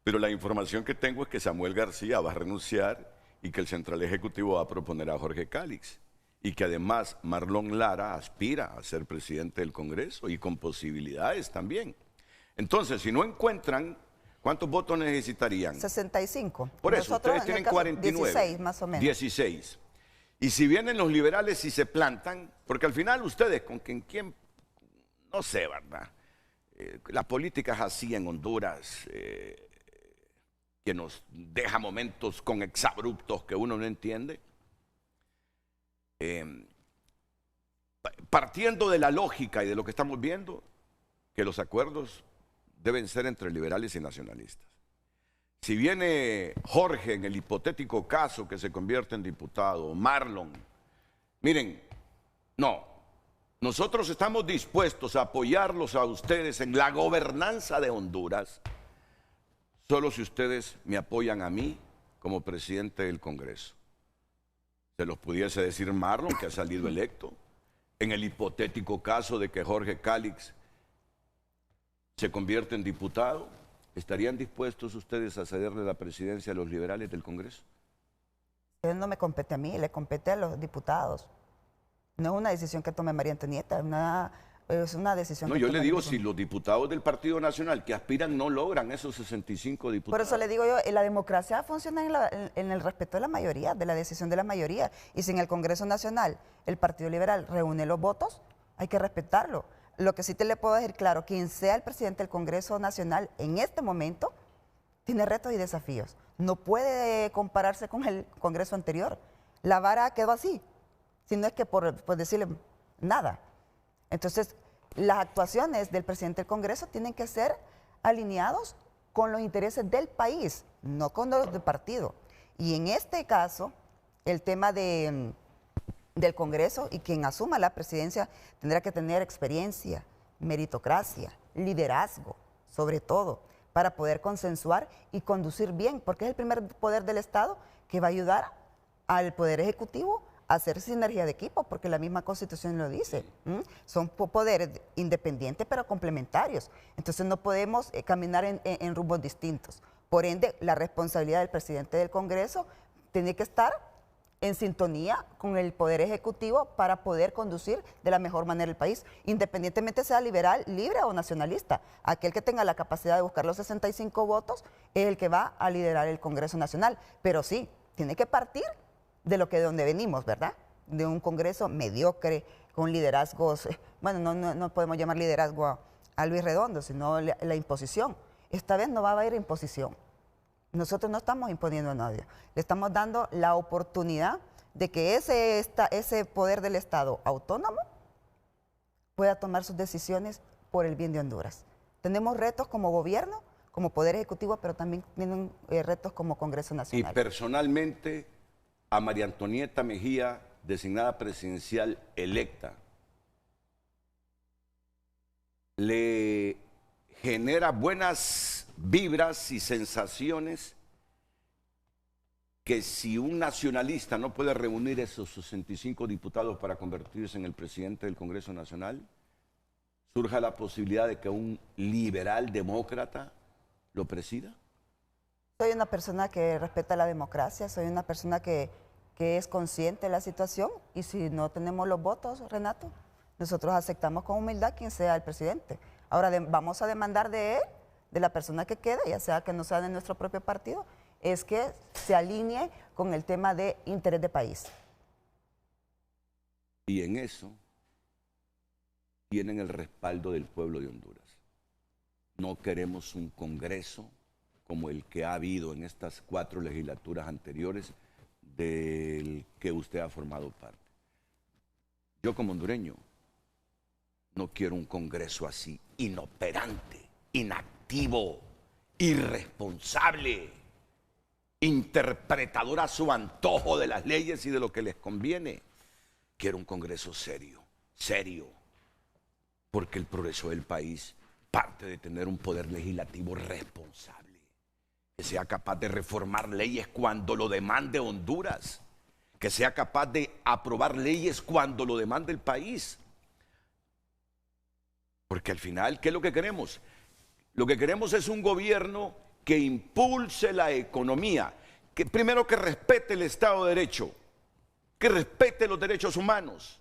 Pero la información que tengo es que Samuel García va a renunciar y que el Central Ejecutivo va a proponer a Jorge Calix. Y que además Marlon Lara aspira a ser presidente del Congreso y con posibilidades también. Entonces, si no encuentran, ¿cuántos votos necesitarían? 65. Por eso, nosotros ustedes tienen caso, 49. 16 más o menos. 16. Y si vienen los liberales y se plantan, porque al final ustedes, con quién, no sé, ¿verdad? La política es así en Honduras, que nos deja momentos con exabruptos que uno no entiende. Partiendo de la lógica y de lo que estamos viendo, que los acuerdos deben ser entre liberales y nacionalistas. Si viene Jorge en el hipotético caso que se convierte en diputado, Marlon, miren, no, nosotros estamos dispuestos a apoyarlos a ustedes en la gobernanza de Honduras, solo si ustedes me apoyan a mí como presidente del Congreso. Se los pudiese decir Marlon, que ha salido electo. En el hipotético caso de que Jorge Cálix se convierta en diputado, ¿estarían dispuestos ustedes a cederle la presidencia a los liberales del Congreso? Él no me compete a mí, le compete a los diputados. No es una decisión que tome María Antonieta, es una decisión No, que yo tome le digo, el si los diputados del Partido Nacional que aspiran no logran esos 65 diputados. Por eso le digo yo, la democracia funciona en el respeto de la mayoría, de la decisión de la mayoría. Y si en el Congreso Nacional el Partido Liberal reúne los votos, hay que respetarlo. Lo que sí te le puedo decir claro, quien sea el presidente del Congreso Nacional en este momento, tiene retos y desafíos. No puede compararse con el Congreso anterior. La vara quedó así, si no es que por decirle nada. Entonces, las actuaciones del presidente del Congreso tienen que ser alineados con los intereses del país, no con los del partido. Y en este caso, el tema del Congreso y quien asuma la presidencia tendrá que tener experiencia, meritocracia, liderazgo, sobre todo, para poder consensuar y conducir bien, porque es el primer poder del Estado que va a ayudar al Poder Ejecutivo a hacer sinergia de equipo, porque la misma Constitución lo dice. Son poderes independientes pero complementarios. Entonces no podemos caminar en rumbos distintos. Por ende, la responsabilidad del presidente del Congreso tiene que estar en sintonía con el Poder Ejecutivo para poder conducir de la mejor manera el país, independientemente sea liberal, libre o nacionalista. Aquel que tenga la capacidad de buscar los 65 votos es el que va a liderar el Congreso Nacional. Pero sí, tiene que partir de donde venimos, ¿verdad? De un Congreso mediocre, con liderazgos, bueno, no podemos llamar liderazgo a Luis Redondo, sino la imposición. Esta vez no va a haber imposición. Nosotros no estamos imponiendo a nadie, le estamos dando la oportunidad de que ese poder del Estado autónomo pueda tomar sus decisiones por el bien de Honduras. Tenemos retos como gobierno, como Poder Ejecutivo, pero también tienen retos como Congreso Nacional. Y personalmente, a María Antonieta Mejía, designada presidencial electa, le genera buenas vibras y sensaciones que si un nacionalista no puede reunir esos 65 diputados para convertirse en el presidente del Congreso Nacional, surja la posibilidad de que un liberal demócrata lo presida. Soy una persona que respeta la democracia, soy una persona que es consciente de la situación y si no tenemos los votos, Renato, nosotros aceptamos con humildad quien sea el presidente. Ahora vamos a demandar de él, de la persona que queda, ya sea que no sea de nuestro propio partido, es que se alinee con el tema de interés de país. Y en eso tienen el respaldo del pueblo de Honduras. No queremos un Congreso como el que ha habido en estas 4 legislaturas anteriores del que usted ha formado parte. Yo como hondureño no quiero un Congreso así, inoperante, inactivo, irresponsable, interpretador a su antojo de las leyes y de lo que les conviene. Quiero un Congreso serio, porque el progreso del país parte de tener un poder legislativo responsable, que sea capaz de reformar leyes cuando lo demande Honduras, que sea capaz de aprobar leyes cuando lo demande el país. Porque al final, ¿qué es lo que queremos? Lo que queremos es un gobierno que impulse la economía, que primero que respete el Estado de Derecho, que respete los derechos humanos,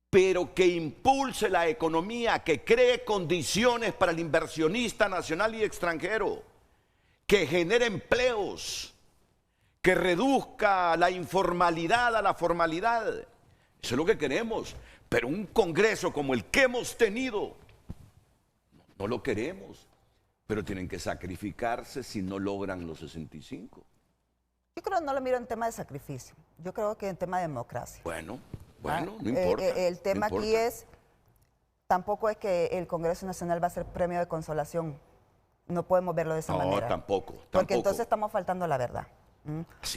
pero que impulse la economía, que cree condiciones para el inversionista nacional y extranjero, que genere empleos, que reduzca la informalidad a la formalidad. Eso es lo que queremos, pero un Congreso como el que hemos tenido, no lo queremos, pero tienen que sacrificarse si no logran los 65. Yo creo que no lo miro en tema de sacrificio, yo creo que en tema de democracia. Bueno, no importa. El tema no importa. aquí es, tampoco es que el Congreso Nacional va a ser premio de consolación, no podemos verlo de esa manera. No, tampoco. Porque entonces estamos faltando la verdad.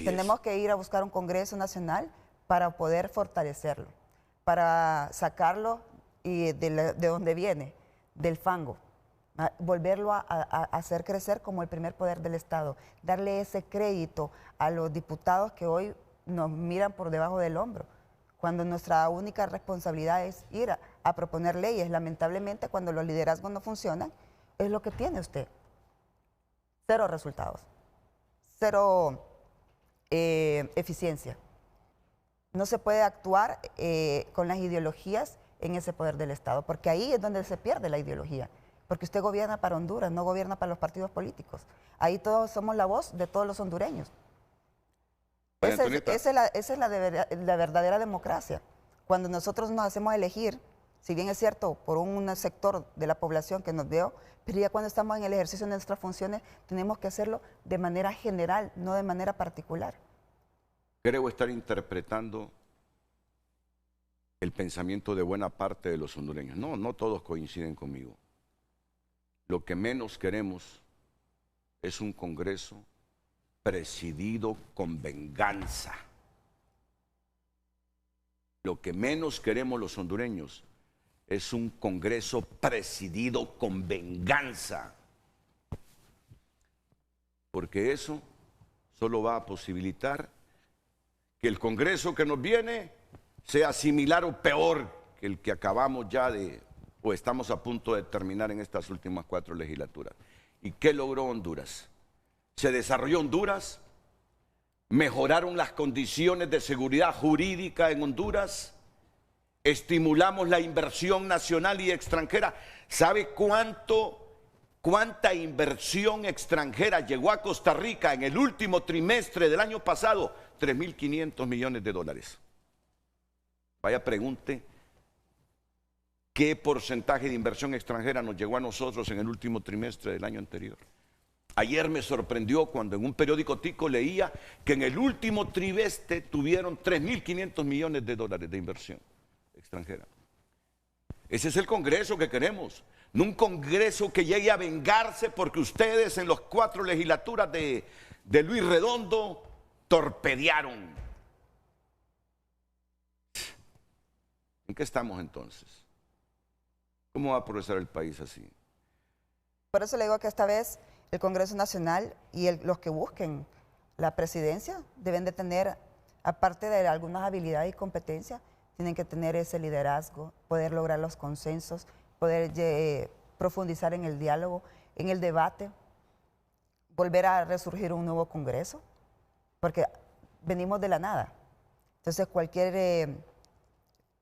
Tenemos que ir a buscar un Congreso Nacional para poder fortalecerlo, para sacarlo de donde viene, del fango, volverlo a hacer crecer como el primer poder del Estado, darle ese crédito a los diputados que hoy nos miran por debajo del hombro, cuando nuestra única responsabilidad es ir a proponer leyes. Lamentablemente, cuando los liderazgos no funcionan, es lo que tiene usted. Cero resultados, cero eficiencia. No se puede actuar con las ideologías en ese poder del Estado, porque ahí es donde se pierde la ideología. Porque usted gobierna para Honduras, no gobierna para los partidos políticos. Ahí todos somos la voz de todos los hondureños. Esa es la verdadera democracia. Cuando nosotros nos hacemos elegir, si bien es cierto, por un sector de la población que nos dio, pero ya cuando estamos en el ejercicio de nuestras funciones, tenemos que hacerlo de manera general, no de manera particular. Creo estar interpretando el pensamiento de buena parte de los hondureños. No, no todos coinciden conmigo. Lo que menos queremos es un Congreso presidido con venganza. Lo que menos queremos los hondureños es un Congreso presidido con venganza. Porque eso solo va a posibilitar que el Congreso que nos viene sea similar o peor que el que acabamos ya de, o estamos a punto de terminar en estas últimas 4 legislaturas. ¿Y qué logró Honduras? Se desarrolló Honduras, mejoraron las condiciones de seguridad jurídica en Honduras, estimulamos la inversión nacional y extranjera. ¿Sabe cuánta inversión extranjera llegó a Costa Rica en el último trimestre del año pasado? 3.500 millones de dólares. Vaya, pregunte qué porcentaje de inversión extranjera nos llegó a nosotros en el último trimestre del año anterior. Ayer me sorprendió cuando en un periódico tico leía que en el último trimestre tuvieron 3.500 millones de dólares de inversión extranjera. Ese es el Congreso que queremos, no un Congreso que llegue a vengarse porque ustedes en las 4 legislaturas de Luis Redondo torpedearon. ¿En qué estamos entonces? ¿Cómo va a progresar el país así? Por eso le digo que esta vez el Congreso Nacional y los que busquen la presidencia deben de tener, aparte de algunas habilidades y competencias, tienen que tener ese liderazgo, poder lograr los consensos, poder profundizar en el diálogo, en el debate, volver a resurgir un nuevo Congreso, porque venimos de la nada. Entonces cualquier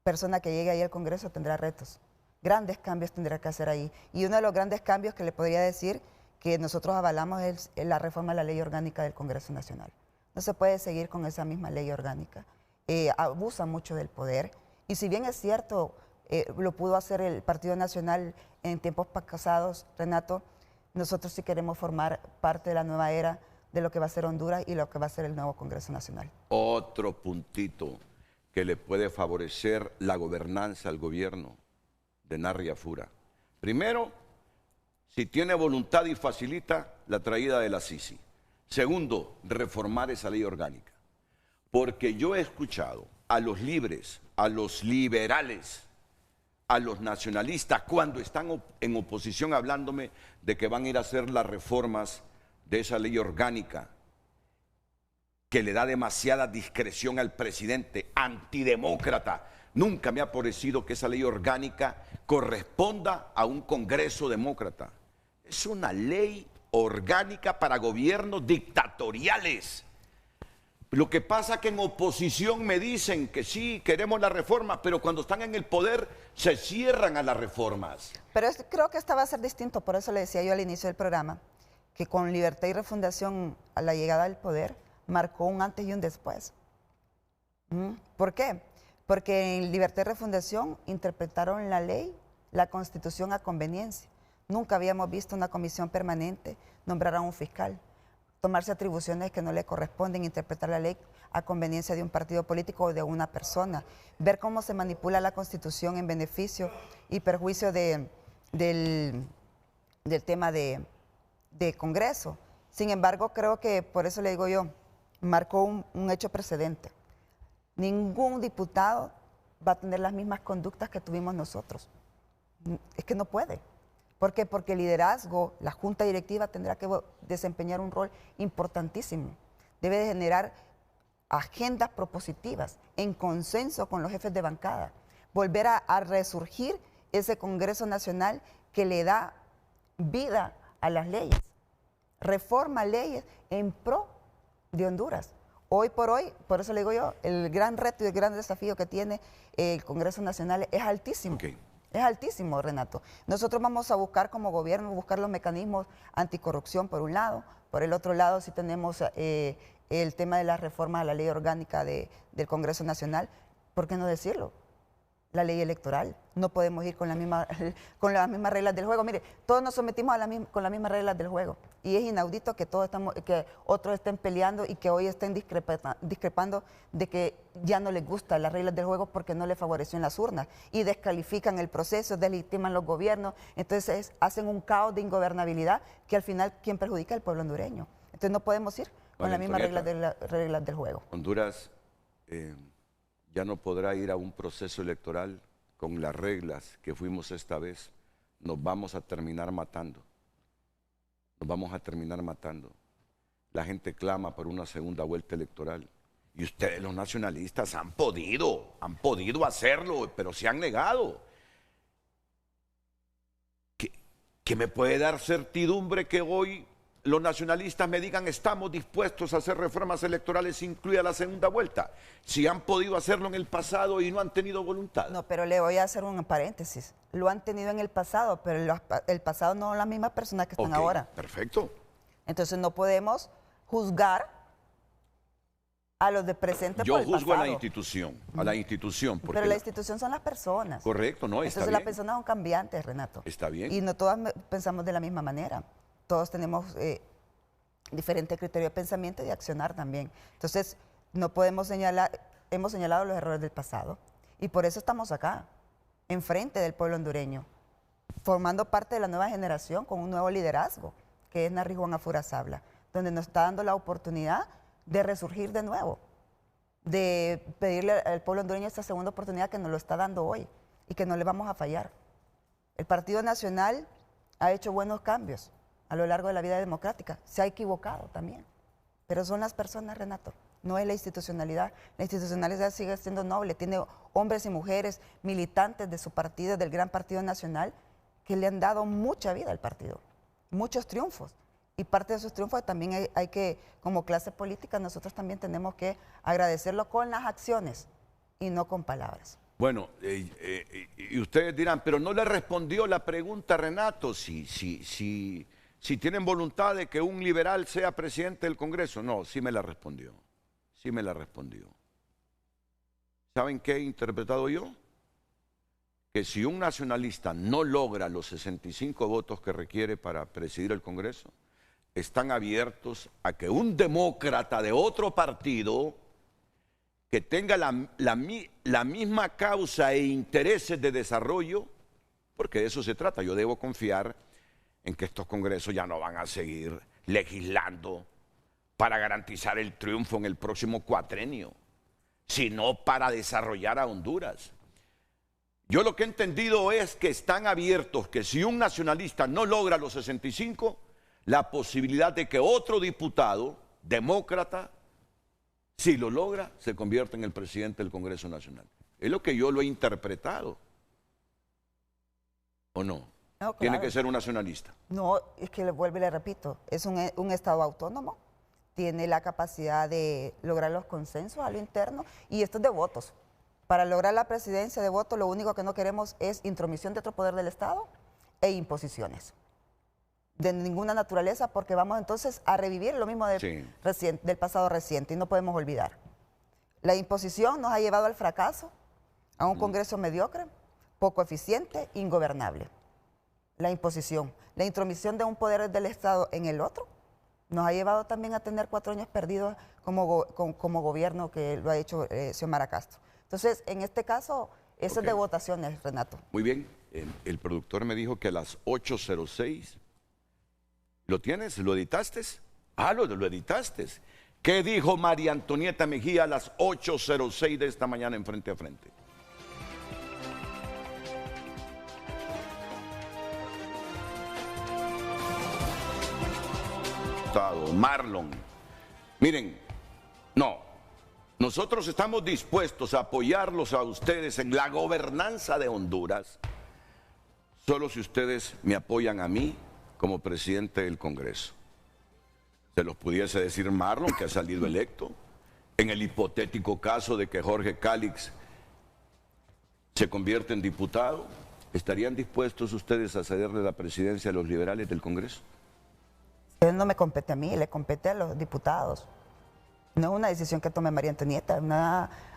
persona que llegue ahí al Congreso tendrá retos. Grandes cambios tendrá que hacer ahí. Y uno de los grandes cambios que le podría decir que nosotros avalamos es la reforma de la ley orgánica del Congreso Nacional. No se puede seguir con esa misma ley orgánica. Abusa mucho del poder. Y si bien es cierto, lo pudo hacer el Partido Nacional en tiempos pasados, Renato, nosotros sí queremos formar parte de la nueva era de lo que va a ser Honduras y lo que va a ser el nuevo Congreso Nacional. Otro puntito que le puede favorecer la gobernanza al gobierno de Narria Fura. Primero, si tiene voluntad y facilita la traída de la Sisi. Segundo, reformar esa ley orgánica. Porque yo he escuchado a los libres, a los liberales, a los nacionalistas, cuando están en oposición hablándome de que van a ir a hacer las reformas de esa ley orgánica, que le da demasiada discreción al presidente, antidemócrata. Nunca me ha parecido que esa ley orgánica corresponda a un Congreso demócrata. Es una ley orgánica para gobiernos dictatoriales. Lo que pasa es que en oposición me dicen que sí, queremos la reforma, pero cuando están en el poder se cierran a las reformas. Pero creo que esta va a ser distinto, por eso le decía yo al inicio del programa, que con Libertad y Refundación a la llegada del poder marcó un antes y un después. ¿Por qué? Porque en Libertad y Refundación interpretaron la ley, la Constitución a conveniencia. Nunca habíamos visto una comisión permanente nombrar a un fiscal, tomarse atribuciones que no le corresponden, interpretar la ley a conveniencia de un partido político o de una persona, ver cómo se manipula la Constitución en beneficio y perjuicio del tema de Congreso. Sin embargo, creo que, por eso le digo yo, marcó un hecho precedente. Ningún diputado va a tener las mismas conductas que tuvimos nosotros. Es que no puede. ¿Por qué? Porque el liderazgo, la junta directiva tendrá que desempeñar un rol importantísimo. Debe de generar agendas propositivas en consenso con los jefes de bancada. Volver a resurgir ese Congreso Nacional que le da vida a las leyes. Reforma leyes en pro de Honduras. Hoy por hoy, por eso le digo yo, el gran reto y el gran desafío que tiene el Congreso Nacional es altísimo. Okay. Es altísimo, Renato. Nosotros vamos a buscar como gobierno, buscar los mecanismos anticorrupción por un lado, por el otro lado sí tenemos el tema de la reforma a la ley orgánica del Congreso Nacional. ¿Por qué no decirlo? La ley electoral. No podemos ir con las mismas reglas del juego. Mire, todos nos sometimos con las mismas reglas del juego. Y es inaudito que que otros estén peleando y que hoy estén discrepando de que ya no les gustan las reglas del juego porque no les favoreció en las urnas. Y descalifican el proceso, deslegitiman los gobiernos. Entonces hacen un caos de ingobernabilidad que al final, ¿quién perjudica? El pueblo hondureño. Entonces no podemos ir con las mismas reglas del juego. Honduras ya no podrá ir a un proceso electoral con las reglas que fuimos esta vez. Nos vamos a terminar matando. Nos vamos a terminar matando. La gente clama por una segunda vuelta electoral. Y ustedes, los nacionalistas, han podido hacerlo, pero se han negado. ¿Qué me puede dar certidumbre que hoy los nacionalistas me digan estamos dispuestos a hacer reformas electorales incluida la segunda vuelta? Si han podido hacerlo en el pasado y no han tenido voluntad. No, pero le voy a hacer un paréntesis. Lo han tenido en el pasado, pero el pasado no son las mismas personas que están ahora. Perfecto. Entonces no podemos juzgar a los de presente Yo por el juzgo pasado. a la institución. Porque pero la institución son las personas. Correcto, no, está Entonces bien. las personas son cambiantes, Renato. Está bien. Y no todas pensamos de la misma manera. Todos tenemos diferentes criterios de pensamiento y de accionar también. Entonces, no podemos hemos señalado los errores del pasado y por eso estamos acá, enfrente del pueblo hondureño, formando parte de la nueva generación con un nuevo liderazgo, que es Narri Juan Afurazabla, donde nos está dando la oportunidad de resurgir de nuevo, de pedirle al pueblo hondureño esta segunda oportunidad que nos lo está dando hoy y que no le vamos a fallar. El Partido Nacional ha hecho buenos cambios a lo largo de la vida democrática. Se ha equivocado también. Pero son las personas, Renato, no es la institucionalidad. La institucionalidad sigue siendo noble. Tiene hombres y mujeres militantes de su partido, del gran Partido Nacional, que le han dado mucha vida al partido, muchos triunfos. Y parte de esos triunfos también hay que, como clase política, nosotros también tenemos que agradecerlo con las acciones y no con palabras. Bueno, y ustedes dirán, pero no le respondió la pregunta, Renato, si tienen voluntad de que un liberal sea presidente del Congreso. No, sí me la respondió. Sí me la respondió. ¿Saben qué he interpretado yo? Que si un nacionalista no logra los 65 votos que requiere para presidir el Congreso, están abiertos a que un demócrata de otro partido que tenga la misma causa e intereses de desarrollo, porque de eso se trata, yo debo confiar en que estos congresos ya no van a seguir legislando para garantizar el triunfo en el próximo cuatrenio, sino para desarrollar a Honduras. Yo lo que he entendido es que están abiertos, que si un nacionalista no logra los 65, la posibilidad de que otro diputado, demócrata, si lo logra, se convierta en el presidente del Congreso Nacional. Es lo que yo lo he interpretado. ¿O no? No, claro. Tiene que ser un nacionalista. No, es que le vuelvo y le repito, es un Estado autónomo, tiene la capacidad de lograr los consensos a lo interno y esto es de votos. Para lograr la presidencia de votos, lo único que no queremos es intromisión de otro poder del Estado e imposiciones. De ninguna naturaleza, porque vamos entonces a revivir lo mismo del pasado reciente y no podemos olvidar. La imposición nos ha llevado al fracaso, a un Congreso mediocre, poco eficiente, ingobernable. La imposición, la intromisión de un poder del Estado en el otro, nos ha llevado también a tener 4 años perdidos como gobierno que lo ha hecho Xiomara Castro. Entonces, en este caso, eso es de votaciones, Renato. Muy bien, el productor me dijo que a las 8:06, ¿lo tienes? ¿Lo editaste? Ah, lo editaste. ¿Qué dijo María Antonieta Mejía a las 8:06 de esta mañana en Frente a Frente? diputado. Marlon, miren, no, nosotros estamos dispuestos a apoyarlos a ustedes en la gobernanza de Honduras, solo si ustedes me apoyan a mí como presidente del Congreso. Se los pudiese decir Marlon, que ha salido electo, en el hipotético caso de que Jorge Cálix se convierta en diputado. ¿Estarían dispuestos ustedes a cederle la presidencia a los liberales del Congreso? Eso no me compete a mí, le compete a los diputados. No es una decisión que tome María Antonieta,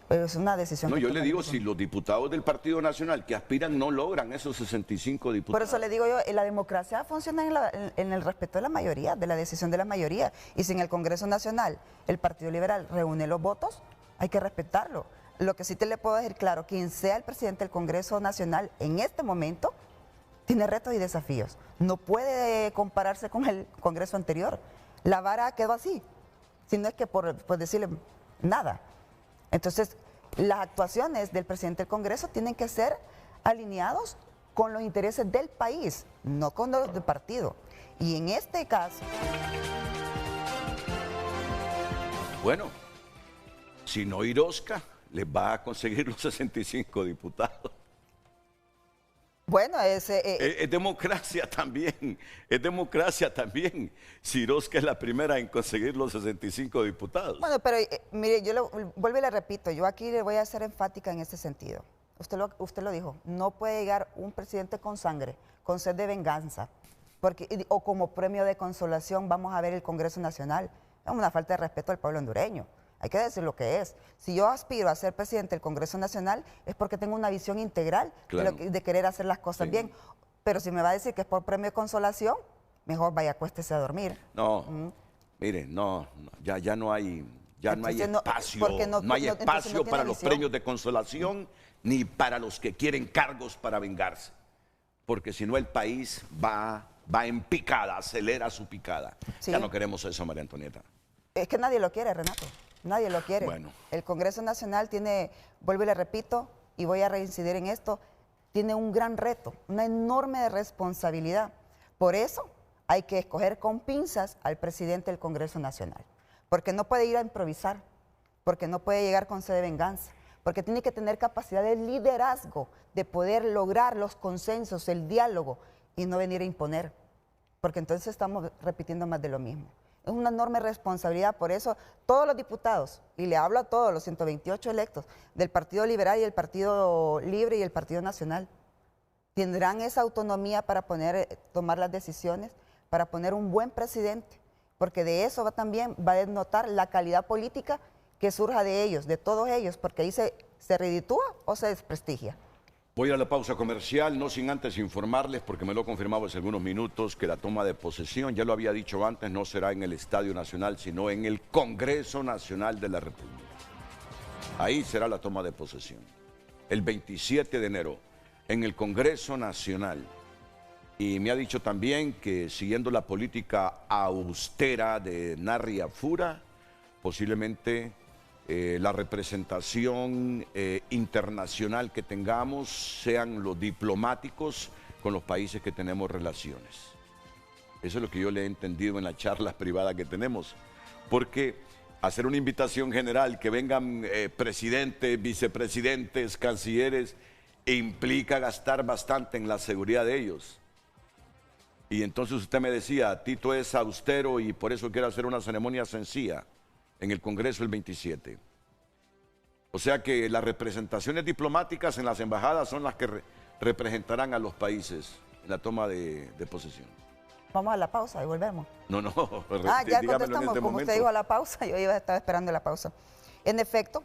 es una decisión No, que yo tome le digo, el si los diputados del Partido Nacional que aspiran no logran esos 65 diputados. Por eso le digo yo, la democracia funciona en el respeto de la mayoría, de la decisión de la mayoría. Y si en el Congreso Nacional el Partido Liberal reúne los votos, hay que respetarlo. Lo que sí te le puedo decir claro, quien sea el presidente del Congreso Nacional en este momento, tiene retos y desafíos. No puede compararse con el Congreso anterior. La vara quedó así, si no es que por decirle nada. Entonces, las actuaciones del presidente del Congreso tienen que ser alineados con los intereses del país, no con los del partido. Y en este caso... Bueno, si no Irosca, les va a conseguir los 65 diputados. Bueno, es democracia también. Si Irosca es la primera en conseguir los 65 diputados. Bueno, pero mire, vuelvo y le repito, yo aquí le voy a ser enfática en este sentido. Usted lo dijo, no puede llegar un presidente con sangre, con sed de venganza, o como premio de consolación vamos a ver el Congreso Nacional. Es una falta de respeto al pueblo hondureño. Hay que decir lo que es. Si yo aspiro a ser presidente del Congreso Nacional es porque tengo una visión integral de querer hacer las cosas bien. Pero si me va a decir que es por premio de consolación, mejor vaya, acuéstese a dormir. No, mire, ya no hay espacio. No hay espacio para los premios de consolación ni para los que quieren cargos para vengarse. Porque si no el país va en picada, acelera su picada. Sí. Ya no queremos eso, María Antonieta. Es que nadie lo quiere, Renato. Nadie lo quiere. Bueno. El Congreso Nacional tiene, vuelvo y le repito, y voy a reincidir en esto, tiene un gran reto, una enorme responsabilidad. Por eso hay que escoger con pinzas al presidente del Congreso Nacional. Porque no puede ir a improvisar, porque no puede llegar con sed de venganza, porque tiene que tener capacidad de liderazgo, de poder lograr los consensos, el diálogo, y no venir a imponer. Porque entonces estamos repitiendo más de lo mismo. Es una enorme responsabilidad, por eso todos los diputados, y le hablo a todos los 128 electos del Partido Liberal y el Partido Libre y el Partido Nacional, tendrán esa autonomía para tomar las decisiones, para poner un buen presidente, porque de eso también va a denotar la calidad política que surja de ellos, de todos ellos, porque ahí se reditúa o se desprestigia. Voy a la pausa comercial, no sin antes informarles, porque me lo confirmaba hace algunos minutos, que la toma de posesión, ya lo había dicho antes, no será en el Estadio Nacional, sino en el Congreso Nacional de la República. Ahí será la toma de posesión. El 27 de enero, en el Congreso Nacional. Y me ha dicho también que siguiendo la política austera de Narria Fura, posiblemente la representación internacional que tengamos sean los diplomáticos con los países que tenemos relaciones. Eso es lo que yo le he entendido en las charlas privadas que tenemos. Porque hacer una invitación general, que vengan presidentes, vicepresidentes, cancilleres, implica gastar bastante en la seguridad de ellos. Y entonces usted me decía, Tito es austero y por eso quiere hacer una ceremonia sencilla en el Congreso el 27. O sea que las representaciones diplomáticas en las embajadas son las que representarán a los países en la toma de posesión. Vamos a la pausa y volvemos. No, ya contestamos, como usted dijo a la pausa, yo iba a estar esperando la pausa. En efecto,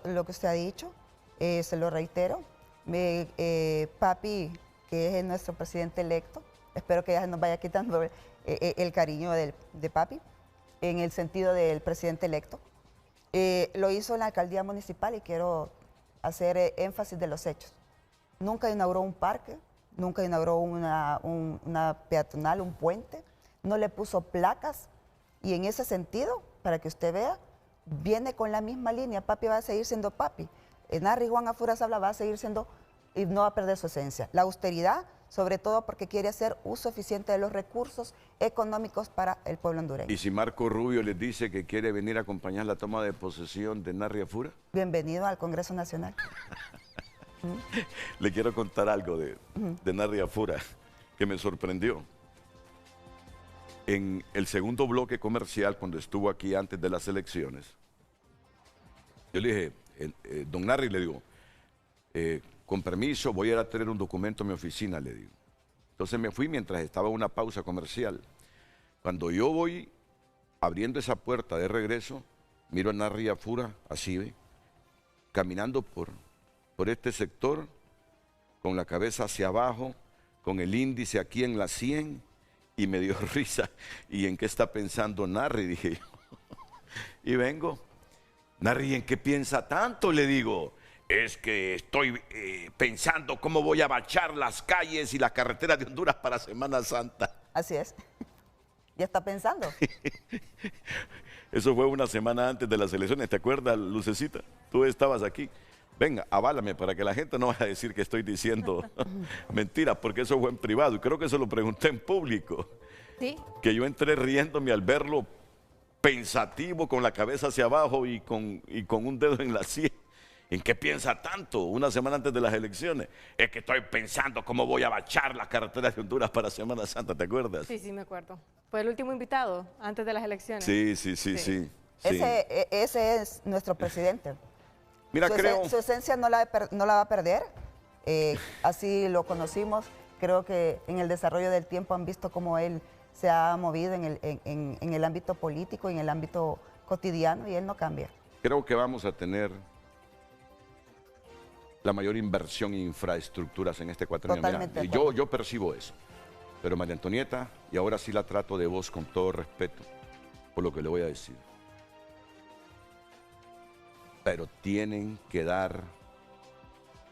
lo que usted ha dicho, se lo reitero, Papi, que es nuestro presidente electo, espero que ya nos vaya quitando el cariño de Papi, en el sentido del presidente electo. Lo hizo en la alcaldía municipal y quiero hacer énfasis de los hechos. Nunca inauguró un parque, nunca inauguró una peatonal, un puente, no le puso placas y en ese sentido, para que usted vea, viene con la misma línea. Papi va a seguir siendo Papi. Narri Juan Afurazabla va a seguir siendo y no va a perder su esencia. La austeridad sobre todo porque quiere hacer uso eficiente de los recursos económicos para el pueblo hondureño. ¿Y si Marco Rubio les dice que quiere venir a acompañar la toma de posesión de Narri Afura? Bienvenido al Congreso Nacional. Le quiero contar algo de Narri Afura que me sorprendió. En el segundo bloque comercial, cuando estuvo aquí antes de las elecciones, yo le dije, don Narri, le digo, con permiso, voy a ir a tener un documento a mi oficina, le digo. Entonces me fui mientras estaba en una pausa comercial. Cuando yo voy abriendo esa puerta de regreso, miro a Narri Afura, así ve, caminando por este sector, con la cabeza hacia abajo, con el índice aquí en la 100, y me dio risa. ¿Y en qué está pensando Narri? Dije yo. Y vengo. Narri, ¿en qué piensa tanto? Le digo. Es que estoy pensando cómo voy a bachar las calles y las carreteras de Honduras para Semana Santa. Así es. ¿Ya está pensando? Eso fue una semana antes de las elecciones, ¿te acuerdas, Lucecita? Tú estabas aquí. Venga, aválame para que la gente no vaya a decir que estoy diciendo mentiras, porque eso fue en privado y creo que se lo pregunté en público. Sí. Que yo entré riéndome al verlo pensativo, con la cabeza hacia abajo y con un dedo en la sien. ¿En qué piensa tanto? Una semana antes de las elecciones. Es que estoy pensando cómo voy a bachar las carreteras de Honduras para Semana Santa, ¿te acuerdas? Sí, me acuerdo. Fue el último invitado antes de las elecciones. Sí. Ese es nuestro presidente. Mira, Su esencia no la va a perder. Así lo conocimos. Creo que en el desarrollo del tiempo han visto cómo él se ha movido en el ámbito político, en el ámbito cotidiano, y él no cambia. Creo que vamos a tener la mayor inversión en infraestructuras en este cuatrienio. Totalmente. Yo percibo eso. Pero María Antonieta, y ahora sí la trato de voz con todo respeto por lo que le voy a decir. Pero tienen que dar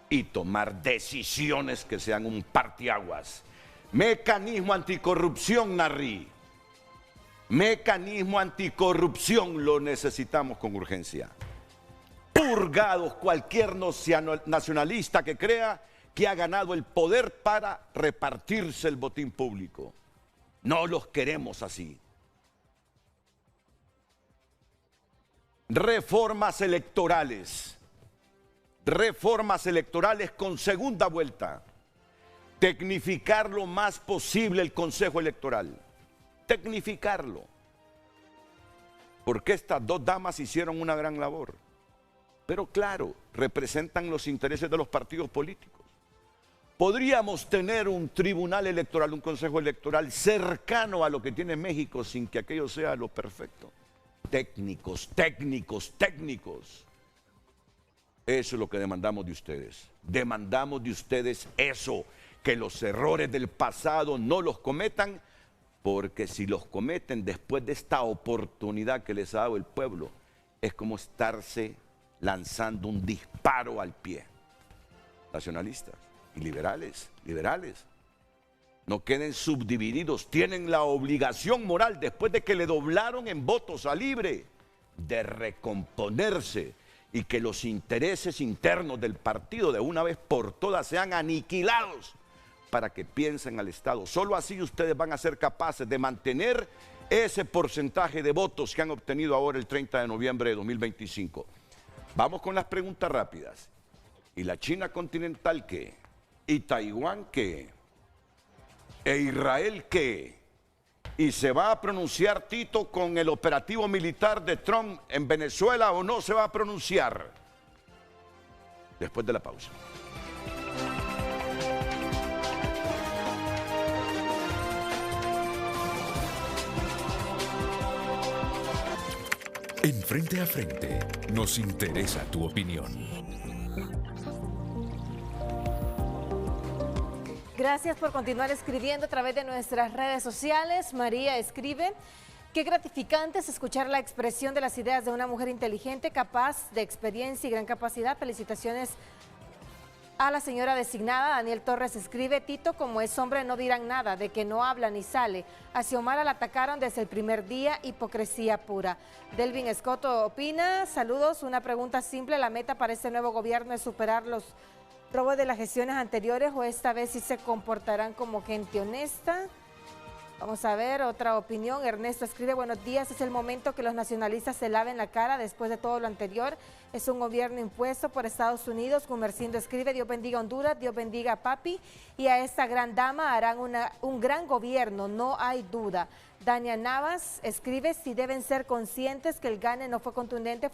y tomar decisiones que sean un parteaguas. Mecanismo anticorrupción, Narri. Mecanismo anticorrupción lo necesitamos con urgencia. Purgados cualquier nacionalista que crea que ha ganado el poder para repartirse el botín público. No los queremos así. Reformas electorales con segunda vuelta. Tecnificar lo más posible el Consejo Electoral. Tecnificarlo. Porque estas dos damas hicieron una gran labor. Pero claro, representan los intereses de los partidos políticos. Podríamos tener un tribunal electoral, un consejo electoral cercano a lo que tiene México sin que aquello sea lo perfecto. Técnicos. Eso es lo que demandamos de ustedes. Demandamos de ustedes eso, que los errores del pasado no los cometan, porque si los cometen después de esta oportunidad que les ha dado el pueblo, es como estarse lanzando un disparo al pie. Nacionalistas y liberales, no queden subdivididos, tienen la obligación moral, después de que le doblaron en votos a Libre, de recomponerse y que los intereses internos del partido de una vez por todas sean aniquilados para que piensen al Estado. Solo así ustedes van a ser capaces de mantener ese porcentaje de votos que han obtenido ahora el 30 de noviembre de 2025. Vamos con las preguntas rápidas. ¿Y la China continental qué? ¿Y Taiwán qué? ¿E Israel qué? ¿Y se va a pronunciar Tito con el operativo militar de Trump en Venezuela o no se va a pronunciar? Después de la pausa. En Frente a Frente nos interesa tu opinión. Gracias por continuar escribiendo a través de nuestras redes sociales. María escribe: qué gratificante es escuchar la expresión de las ideas de una mujer inteligente, capaz de experiencia y gran capacidad. Felicitaciones a la señora designada. Daniel Torres escribe: Tito, como es hombre, no dirán nada, de que no habla ni sale. A Xiomara la atacaron desde el primer día, hipocresía pura. Delvin Escoto opina: saludos, una pregunta simple, la meta para este nuevo gobierno es superar los robo de las gestiones anteriores o esta vez sí se comportarán como gente honesta. Vamos a ver, otra opinión. Ernesto escribe, buenos días, es el momento que los nacionalistas se laven la cara después de todo lo anterior. Es un gobierno impuesto por Estados Unidos. Gumercindo escribe, Dios bendiga a Honduras, Dios bendiga a Papi y a esta gran dama, harán un gran gobierno, no hay duda. Dania Navas escribe, si deben ser conscientes que el gane no fue contundente,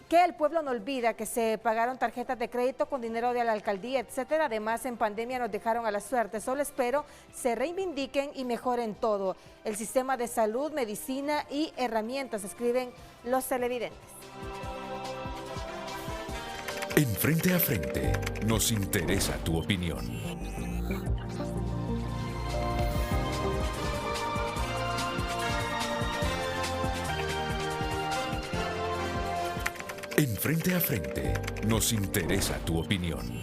que el pueblo no olvida que se pagaron tarjetas de crédito con dinero de la alcaldía, etcétera. Además, en pandemia nos dejaron a la suerte. Solo espero se reivindiquen y mejoren todo. El sistema de salud, medicina y herramientas, escriben los televidentes. En Frente a Frente, nos interesa tu opinión. En Frente a Frente, nos interesa tu opinión.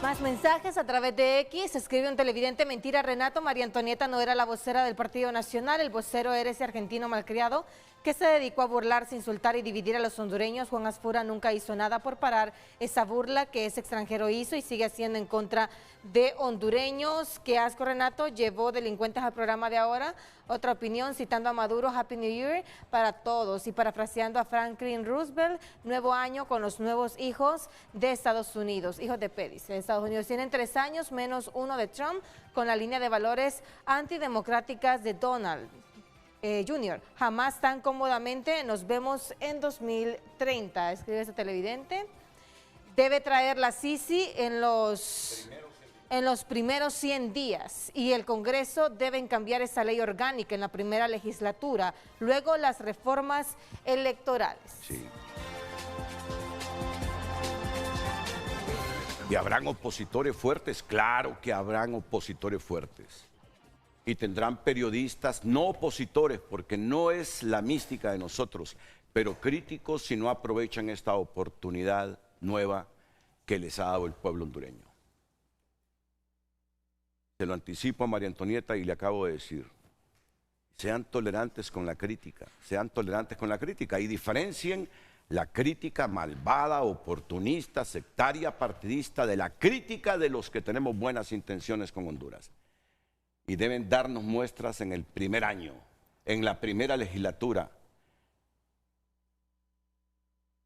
Más mensajes a través de X. Escribe un televidente, mentira Renato, María Antonieta no era la vocera del Partido Nacional, el vocero era ese argentino malcriado que se dedicó a burlarse, insultar y dividir a los hondureños. Juan Asfura nunca hizo nada por parar esa burla que ese extranjero hizo y sigue haciendo en contra de hondureños. Qué asco, Renato, llevó delincuentes al programa de ahora. Otra opinión, citando a Maduro, Happy New Year para todos y parafraseando a Franklin Roosevelt, nuevo año con los nuevos hijos de Estados Unidos, hijos de Pedis. Estados Unidos tienen 3 años menos 1 de Trump con la línea de valores antidemocráticas de Donald Jr. Jamás tan cómodamente, nos vemos en 2030, escribe este televidente. Debe traer la Sisi en los primeros 100 días y el Congreso deben cambiar esa ley orgánica en la primera legislatura, luego las reformas electorales. Sí. ¿Y habrán opositores fuertes? Claro que habrán opositores fuertes. Y tendrán periodistas no opositores, porque no es la mística de nosotros, pero críticos si no aprovechan esta oportunidad nueva que les ha dado el pueblo hondureño. Se lo anticipo a María Antonieta y le acabo de decir, sean tolerantes con la crítica, y diferencien la crítica malvada, oportunista, sectaria, partidista, de la crítica de los que tenemos buenas intenciones con Honduras. Y deben darnos muestras en el primer año, en la primera legislatura,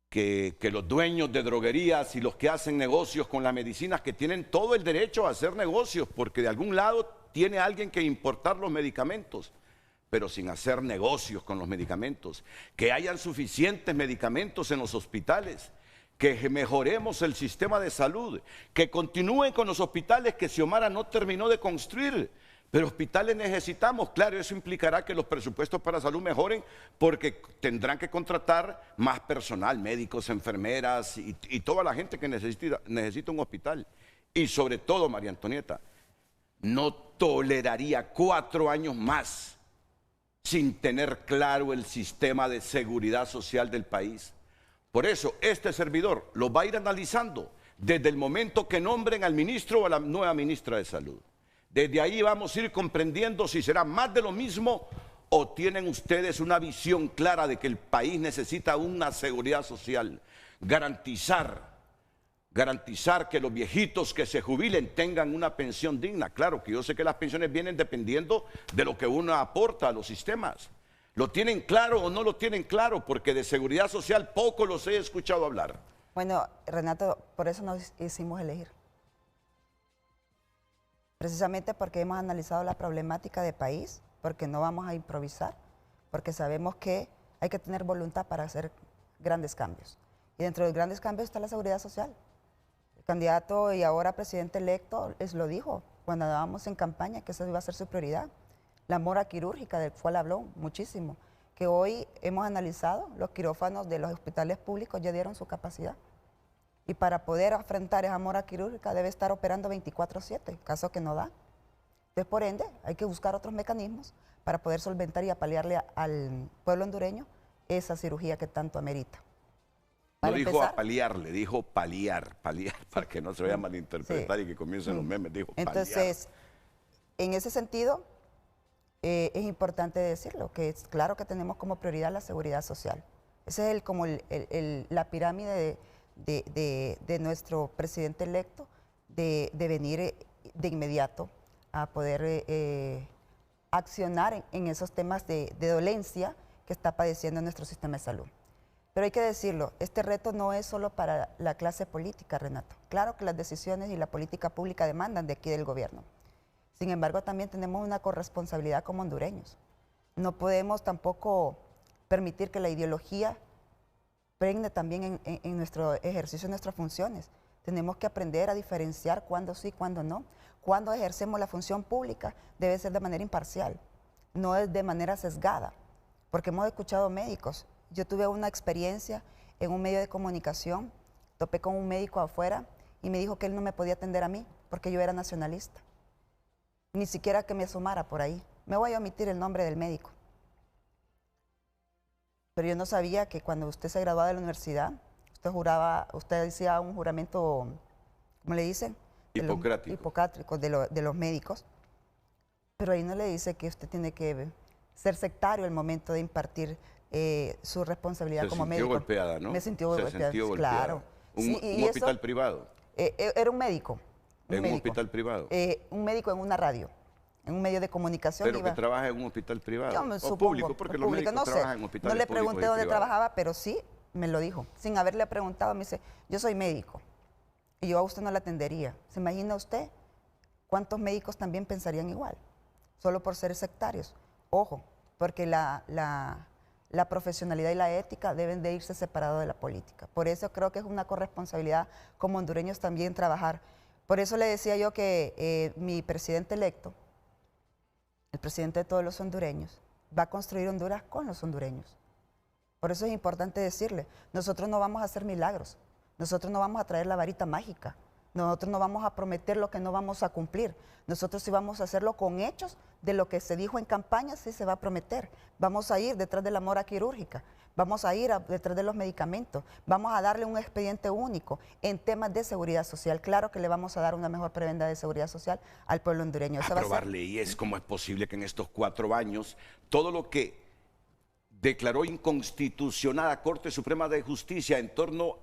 que los dueños de droguerías y los que hacen negocios con las medicinas, que tienen todo el derecho a hacer negocios, porque de algún lado tiene alguien que importar los medicamentos, pero sin hacer negocios con los medicamentos, que hayan suficientes medicamentos en los hospitales, que mejoremos el sistema de salud, que continúen con los hospitales que Xiomara no terminó de construir. Pero hospitales necesitamos, claro, eso implicará que los presupuestos para salud mejoren porque tendrán que contratar más personal, médicos, enfermeras y toda la gente que necesita un hospital. Y sobre todo, María Antonieta, no toleraría 4 años más sin tener claro el sistema de seguridad social del país. Por eso, este servidor lo va a ir analizando desde el momento que nombren al ministro o a la nueva ministra de Salud. Desde ahí vamos a ir comprendiendo si será más de lo mismo o tienen ustedes una visión clara de que el país necesita una seguridad social. Garantizar que los viejitos que se jubilen tengan una pensión digna. Claro que yo sé que las pensiones vienen dependiendo de lo que uno aporta a los sistemas. ¿Lo tienen claro o no lo tienen claro? Porque de seguridad social poco los he escuchado hablar. Bueno, Renato, por eso nos hicimos elegir. Precisamente porque hemos analizado la problemática del país, porque no vamos a improvisar, porque sabemos que hay que tener voluntad para hacer grandes cambios. Y dentro de los grandes cambios está la seguridad social. El candidato y ahora presidente electo lo dijo cuando andábamos en campaña, que esa iba a ser su prioridad. La mora quirúrgica, del cual habló muchísimo, que hoy hemos analizado, los quirófanos de los hospitales públicos ya dieron su capacidad. Y para poder afrontar esa mora quirúrgica debe estar operando 24/7, caso que no da. Entonces, por ende, hay que buscar otros mecanismos para poder solventar y apalearle al pueblo hondureño esa cirugía que tanto amerita. No dijo apalearle, dijo paliar, para que no se vaya a malinterpretar y que comiencen los memes, dijo paliar. Entonces, en ese sentido, es importante decirlo, que es claro que tenemos como prioridad la seguridad social. Ese es como la pirámide de nuestro presidente electo, de venir de inmediato a poder accionar en esos temas de dolencia que está padeciendo nuestro sistema de salud. Pero hay que decirlo, este reto no es solo para la clase política, Renato. Claro que las decisiones y la política pública demandan de aquí del gobierno. Sin embargo, también tenemos una corresponsabilidad como hondureños. No podemos tampoco permitir que la ideología pregne también en nuestro ejercicio de nuestras funciones. Tenemos que aprender a diferenciar cuándo sí, cuándo no. Cuando ejercemos la función pública debe ser de manera imparcial, no es de manera sesgada, porque hemos escuchado médicos. Yo tuve una experiencia en un medio de comunicación, topé con un médico afuera y me dijo que él no me podía atender a mí porque yo era nacionalista. Ni siquiera que me asomara por ahí. Me voy a omitir el nombre del médico. Pero yo no sabía que cuando usted se graduaba de la universidad, usted hacía un juramento, ¿cómo le dicen? Hipocrático de los médicos. Pero ahí no le dice que usted tiene que ser sectario al momento de impartir su responsabilidad como médico. Se sintió golpeada, ¿no? Me sintió golpeada, claro. ¿Un hospital privado? Era un médico. ¿En un hospital privado? Un médico en una radio, en un medio de comunicación. ¿Pero que trabaja en un hospital privado? Yo me ¿O supongo, público? Porque los médicos no sé, trabajan en hospitales no le públicos pregunté y dónde privados. trabajaba, pero sí me lo dijo. Sin haberle preguntado, me dice, yo soy médico y yo a usted no la atendería. ¿Se imagina usted cuántos médicos también pensarían igual? Solo por ser sectarios. Ojo, porque la profesionalidad y la ética deben de irse separados de la política. Por eso creo que es una corresponsabilidad como hondureños también trabajar. Por eso le decía yo que mi presidente electo, el presidente de todos los hondureños, va a construir Honduras con los hondureños. Por eso es importante decirle, nosotros no vamos a hacer milagros, nosotros no vamos a traer la varita mágica, nosotros no vamos a prometer lo que no vamos a cumplir, nosotros sí vamos a hacerlo con hechos de lo que se dijo en campaña, sí se va a prometer. Vamos a ir detrás de la mora quirúrgica, vamos a ir detrás de los medicamentos, vamos a darle un expediente único en temas de seguridad social. Claro que le vamos a dar una mejor prebenda de seguridad social al pueblo hondureño. Aprobar leyes, ¿cómo es posible que en estos 4 años todo lo que declaró inconstitucional la Corte Suprema de Justicia en torno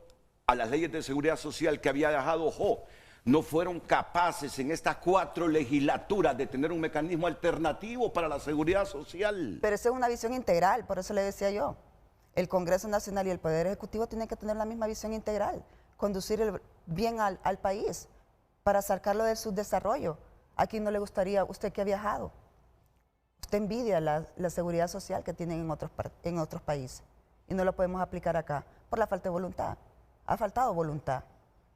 a las leyes de seguridad social que había dejado no fueron capaces en estas 4 legislaturas de tener un mecanismo alternativo para la seguridad social? Pero esa es una visión integral, por eso le decía yo. El Congreso Nacional y el Poder Ejecutivo tienen que tener la misma visión integral, conducir bien al país para sacarlo del subdesarrollo. ¿A quién no le gustaría, usted que ha viajado? Usted envidia la seguridad social que tienen en otros países y no lo podemos aplicar acá por la falta de voluntad. Ha faltado voluntad.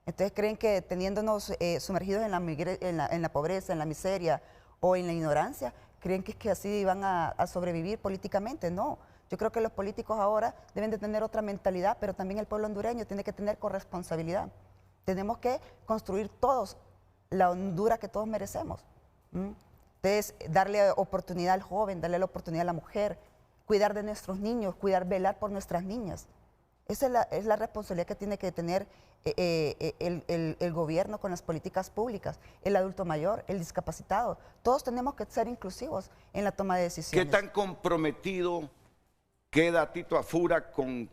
Entonces creen que teniéndonos sumergidos en la pobreza, en la miseria o en la ignorancia, creen que así van a sobrevivir políticamente. No, yo creo que los políticos ahora deben de tener otra mentalidad, pero también el pueblo hondureño tiene que tener corresponsabilidad. Tenemos que construir todos la Honduras que todos merecemos. Entonces, darle oportunidad al joven, darle la oportunidad a la mujer, cuidar de nuestros niños, velar por nuestras niñas. Esa es la responsabilidad que tiene que tener el gobierno con las políticas públicas, el adulto mayor, el discapacitado. Todos tenemos que ser inclusivos en la toma de decisiones. ¿Qué tan comprometido queda Tito Afura con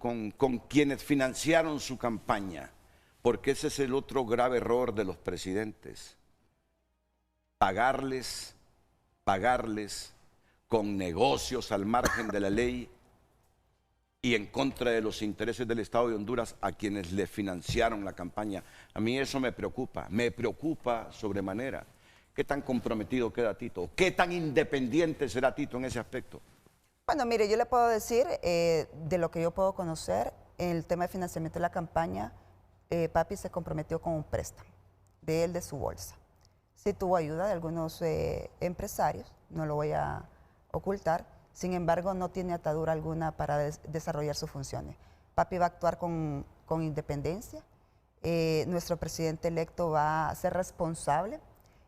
quienes financiaron su campaña? Porque ese es el otro grave error de los presidentes. Pagarles con negocios al margen de la ley y en contra de los intereses del Estado de Honduras a quienes le financiaron la campaña. A mí eso me preocupa sobremanera. ¿Qué tan comprometido queda Tito? ¿Qué tan independiente será Tito en ese aspecto? Bueno, mire, yo le puedo decir, de lo que yo puedo conocer, en el tema de financiamiento de la campaña, Papi se comprometió con un préstamo de su bolsa. Sí tuvo ayuda de algunos empresarios, no lo voy a ocultar. Sin embargo, no tiene atadura alguna para desarrollar sus funciones. Papi va a actuar con independencia. Nuestro presidente electo va a ser responsable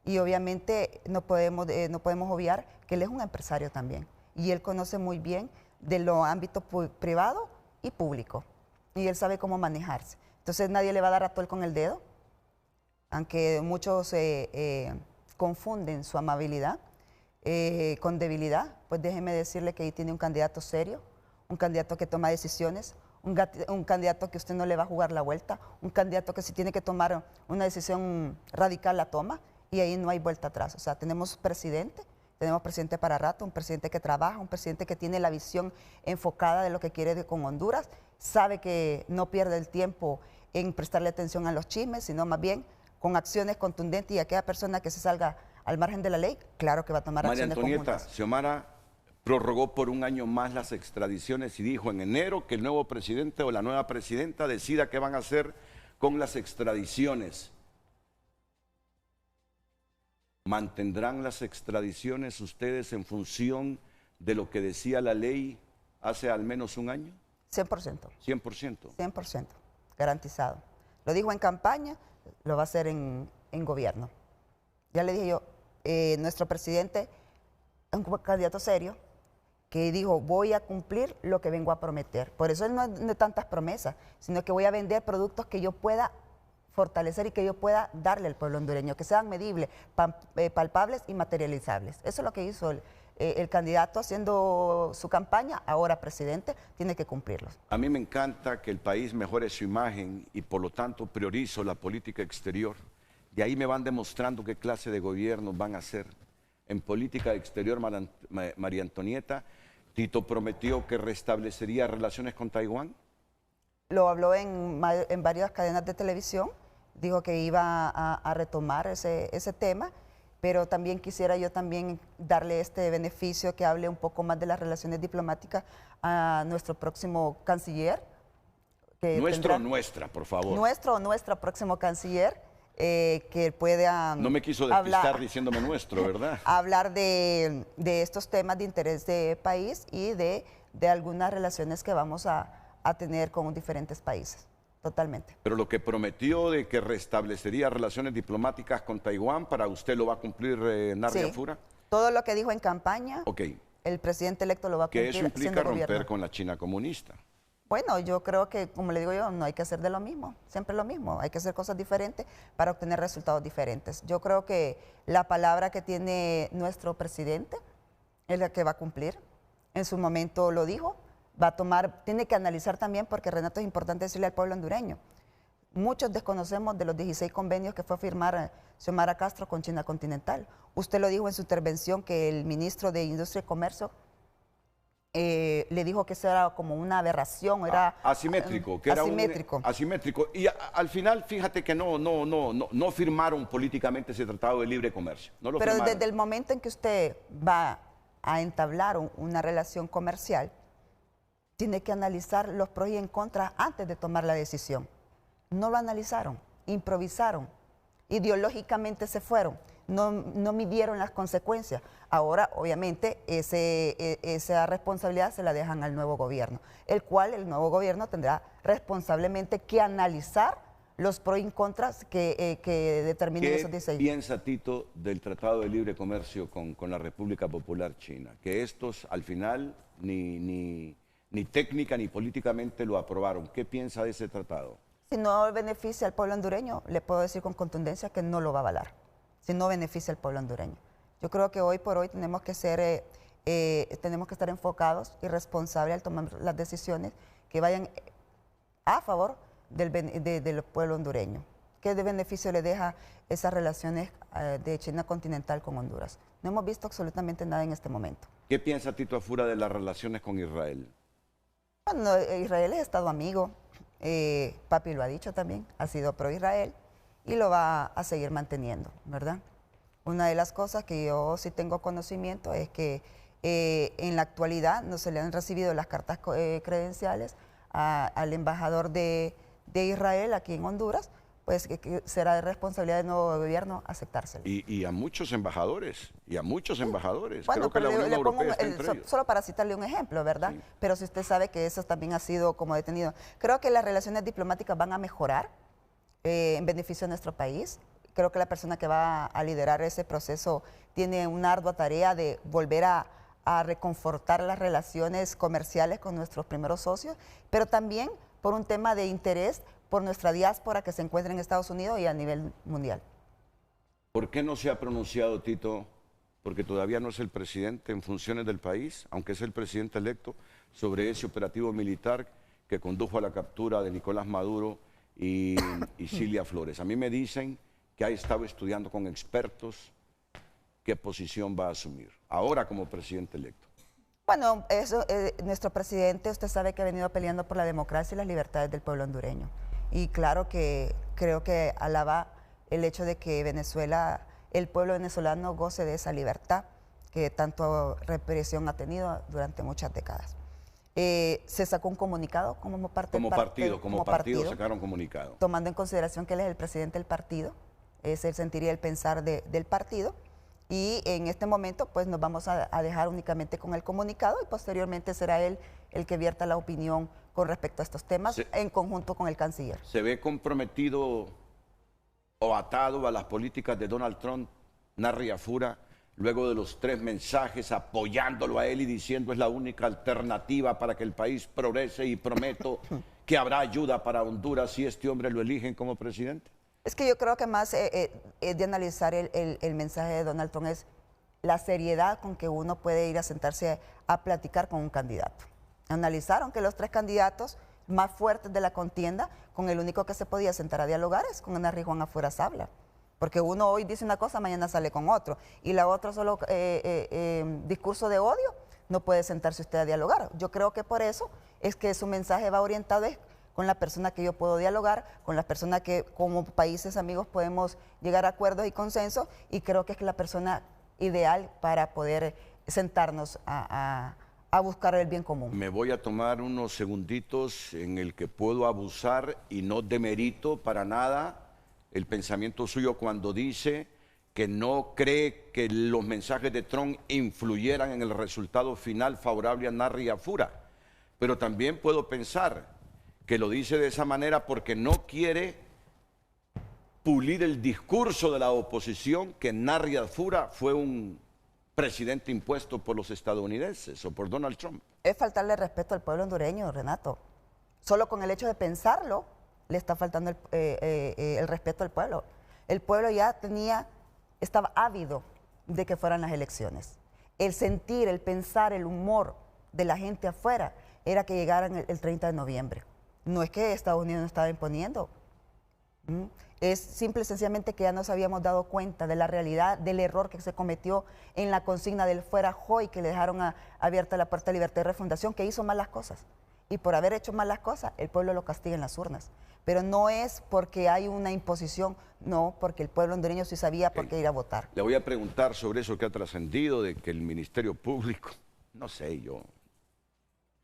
y obviamente no podemos obviar que él es un empresario también. Y él conoce muy bien de los ámbitos privado y público. Y él sabe cómo manejarse. Entonces nadie le va a dar atol con el dedo, aunque muchos confunden su amabilidad con debilidad, pues déjeme decirle que ahí tiene un candidato serio, un candidato que toma decisiones, un candidato que usted no le va a jugar la vuelta, un candidato que si tiene que tomar una decisión radical la toma y ahí no hay vuelta atrás. O sea, tenemos presidente para rato, un presidente que trabaja, un presidente que tiene la visión enfocada de lo que quiere con Honduras, sabe que no pierde el tiempo en prestarle atención a los chismes, sino más bien con acciones contundentes, y aquella persona que se salga al margen de la ley, claro que va a tomar acciones conjuntas. María Antonieta, Xiomara prorrogó por un año más las extradiciones y dijo en enero que el nuevo presidente o la nueva presidenta decida qué van a hacer con las extradiciones. ¿Mantendrán las extradiciones ustedes en función de lo que decía la ley hace al menos un año? 100%. 100%. 100%, garantizado. Lo dijo en campaña, lo va a hacer en gobierno. Ya le dije yo, nuestro presidente es un candidato serio que dijo, voy a cumplir lo que vengo a prometer. Por eso no es tantas promesas, sino que voy a vender productos que yo pueda fortalecer y que yo pueda darle al pueblo hondureño, que sean medibles, palpables y materializables. Eso es lo que hizo el candidato haciendo su campaña, ahora presidente, tiene que cumplirlos. A mí me encanta que el país mejore su imagen y por lo tanto priorizo la política exterior. Y ahí me van demostrando qué clase de gobierno van a hacer. En política exterior, María Antonieta, Tito prometió que restablecería relaciones con Taiwán. Lo habló en varias cadenas de televisión, dijo que iba a retomar ese tema, pero también quisiera yo también darle este beneficio que hable un poco más de las relaciones diplomáticas a nuestro próximo canciller. Nuestra, por favor. Nuestro o nuestra próximo canciller, que pueda no me quiso despistar diciéndome nuestro, ¿verdad? Hablar de estos temas de interés de país y de algunas relaciones que vamos a tener con diferentes países, totalmente. Pero lo que prometió de que restablecería relaciones diplomáticas con Taiwán, ¿para usted lo va a cumplir Nardia Fura? Todo lo que dijo en campaña, el presidente electo lo va a cumplir. ¿Qué eso implica romper con la China comunista? Bueno, yo creo que, como le digo yo, no hay que hacer de lo mismo, siempre lo mismo. Hay que hacer cosas diferentes para obtener resultados diferentes. Yo creo que la palabra que tiene nuestro presidente es la que va a cumplir. En su momento lo dijo, va a tomar, tiene que analizar también, porque Renato, es importante decirle al pueblo hondureño. Muchos desconocemos de los 16 convenios que fue a firmar Xiomara Castro con China continental. Usted lo dijo en su intervención, que el ministro de Industria y Comercio le dijo que eso era como una aberración, era asimétrico, que asimétrico. Era asimétrico. Y al final, fíjate que no firmaron políticamente ese tratado de libre comercio. No lo Pero firmaron. Desde el momento en que usted va a entablar una relación comercial, tiene que analizar los pros y en contra antes de tomar la decisión. No lo analizaron, improvisaron, ideológicamente se fueron, no midieron las consecuencias. Ahora, obviamente, esa responsabilidad se la dejan al nuevo gobierno, el cual el nuevo gobierno tendrá responsablemente que analizar los pros y contras que determinen esos 16. ¿Qué piensa Tito del Tratado de Libre Comercio con la República Popular China? Que estos al final ni técnica ni políticamente lo aprobaron. ¿Qué piensa de ese tratado? Si no beneficia al pueblo hondureño, le puedo decir con contundencia que no lo va a avalar. Si no beneficia al pueblo hondureño. Yo creo que hoy por hoy tenemos que estar enfocados y responsables al tomar las decisiones que vayan a favor del pueblo hondureño. ¿Qué de beneficio le deja esas relaciones de China continental con Honduras? No hemos visto absolutamente nada en este momento. ¿Qué piensa Tito Afura de las relaciones con Israel? Bueno, Israel es estado amigo, papi lo ha dicho también, ha sido pro-Israel y lo va a seguir manteniendo, ¿verdad? Una de las cosas que yo sí tengo conocimiento es que en la actualidad no se le han recibido las cartas credenciales al embajador de Israel aquí en Honduras, pues que será de responsabilidad del nuevo gobierno aceptárselo. Y a muchos embajadores, Bueno, creo que la Unión Europea está entre ellos. Solo para citarle un ejemplo, ¿verdad? Sí. Pero si usted sabe que eso también ha sido como detenido. Creo que las relaciones diplomáticas van a mejorar en beneficio de nuestro país. Creo que la persona que va a liderar ese proceso tiene una ardua tarea de volver a reconfortar las relaciones comerciales con nuestros primeros socios, pero también por un tema de interés por nuestra diáspora que se encuentra en Estados Unidos y a nivel mundial. ¿Por qué no se ha pronunciado, Tito, porque todavía no es el presidente en funciones del país, aunque es el presidente electo, sobre ese operativo militar que condujo a la captura de Nicolás Maduro y Cilia Flores. A mí me dicen que ha estado estudiando con expertos qué posición va a asumir ahora como presidente electo. Bueno, eso, nuestro presidente, usted sabe que ha venido peleando por la democracia y las libertades del pueblo hondureño. Y claro que creo que alaba el hecho de que Venezuela, el pueblo venezolano goce de esa libertad que tanto represión ha tenido durante muchas décadas. Se sacó un comunicado como partido sacaron comunicado. Tomando en consideración que él es el presidente del partido, es el sentir y el pensar del partido. Y en este momento pues nos vamos a dejar únicamente con el comunicado y posteriormente será él el que vierta la opinión con respecto a estos temas en conjunto con el canciller. ¿Se ve comprometido o atado a las políticas de Donald Trump, Narri Yafura, luego de los 3 mensajes apoyándolo a él y diciendo es la única alternativa para que el país progrese y prometo que habrá ayuda para Honduras si este hombre lo eligen como presidente? Es que yo creo que más de analizar el mensaje de Donald Trump es la seriedad con que uno puede ir a sentarse a platicar con un candidato. Analizaron que los 3 candidatos más fuertes de la contienda, con el único que se podía sentar a dialogar es con Narri Juan Afuera Sabla. Porque uno hoy dice una cosa, mañana sale con otro. Y la otra solo discurso de odio, no puede sentarse usted a dialogar. Yo creo que por eso es que su mensaje va orientado con la persona que yo puedo dialogar, con la persona que como países amigos podemos llegar a acuerdos y consenso, y creo que es la persona ideal para poder sentarnos a buscar el bien común. Me voy a tomar unos segunditos en el que puedo abusar y no demerito para nada el pensamiento suyo cuando dice que no cree que los mensajes de Trump influyeran en el resultado final favorable a Narri Yafura. Pero también puedo pensar que lo dice de esa manera porque no quiere pulir el discurso de la oposición que Narri Yafura fue un presidente impuesto por los estadounidenses o por Donald Trump. Es faltarle respeto al pueblo hondureño, Renato. Solo con el hecho de pensarlo le está faltando el respeto al pueblo. El pueblo ya estaba ávido de que fueran las elecciones. El sentir, el pensar, el humor de la gente afuera era que llegaran el 30 de noviembre. No es que Estados Unidos no estaba imponiendo. Es simple y sencillamente que ya nos habíamos dado cuenta de la realidad, del error que se cometió en la consigna del fuera Joy, que le dejaron abierta la puerta de libertad y refundación, que hizo mal las cosas. Y por haber hecho mal las cosas, el pueblo lo castiga en las urnas. Pero no es porque hay una imposición, no, porque el pueblo hondureño sí sabía por qué ir a votar. Le voy a preguntar sobre eso que ha trascendido, de que el Ministerio Público, no sé, yo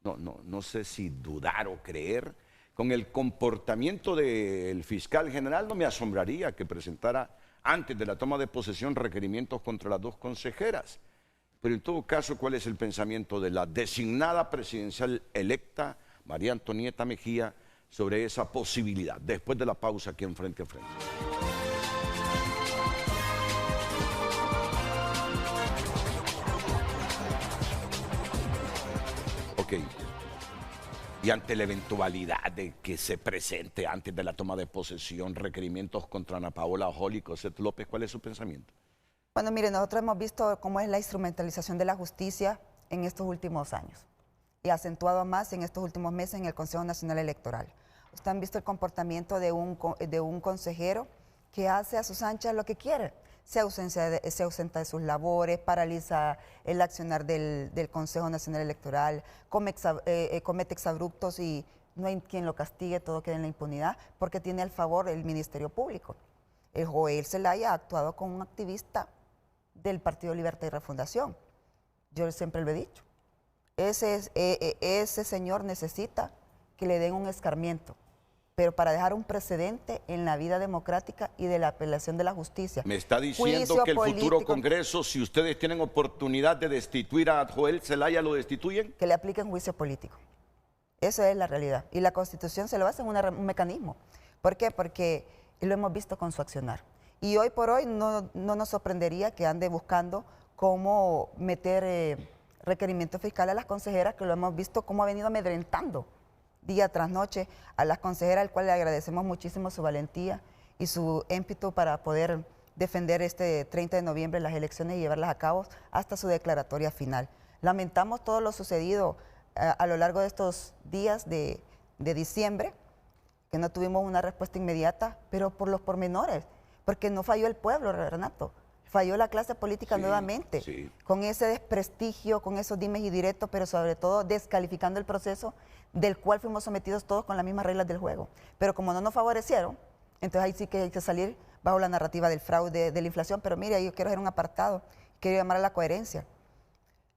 no sé si dudar o creer, con el comportamiento del fiscal general no me asombraría que presentara antes de la toma de posesión requerimientos contra las 2 consejeras. Pero en todo caso, ¿cuál es el pensamiento de la designada presidencial electa, María Antonieta Mejía, sobre esa posibilidad? Después de la pausa aquí en Frente a Frente. Ok. Y ante la eventualidad de que se presente antes de la toma de posesión requerimientos contra Ana Paola Joly y Cosette López, ¿cuál es su pensamiento? Bueno, mire, nosotros hemos visto cómo es la instrumentalización de la justicia en estos últimos años y acentuado más en estos últimos meses en el Consejo Nacional Electoral. Ustedes han visto el comportamiento de un consejero que hace a sus anchas lo que quiere. Se ausenta de sus labores, paraliza el accionar del Consejo Nacional Electoral, comete exabruptos y no hay quien lo castigue, todo queda en la impunidad, porque tiene al favor el Ministerio Público. El Joel Zelaya ha actuado como un activista del Partido Libertad y Refundación. Yo siempre lo he dicho. Ese señor necesita que le den un escarmiento, pero para dejar un precedente en la vida democrática y de la apelación de la justicia. Me está diciendo que el futuro Congreso, si ustedes tienen oportunidad de destituir a Joel Zelaya, ¿lo destituyen? Que le apliquen juicio político. Esa es la realidad. Y la Constitución se lo hace en un mecanismo. ¿Por qué? Porque lo hemos visto con su accionar. Y hoy por hoy no nos sorprendería que ande buscando cómo meter requerimiento fiscal a las consejeras, que lo hemos visto cómo ha venido amedrentando día tras noche a las consejeras, al cual le agradecemos muchísimo su valentía y su ímpetu para poder defender este 30 de noviembre las elecciones y llevarlas a cabo hasta su declaratoria final. Lamentamos todo lo sucedido a lo largo de estos días de de diciembre, que no tuvimos una respuesta inmediata, pero por los pormenores, porque no falló el pueblo, Renato, falló la clase política nuevamente, con ese desprestigio, con esos dimes y directos, pero sobre todo descalificando el proceso del cual fuimos sometidos todos con las mismas reglas del juego. Pero como no nos favorecieron, entonces ahí sí que hay que salir bajo la narrativa del fraude, de la inflación. Pero mire, yo quiero hacer un apartado, quiero llamar a la coherencia.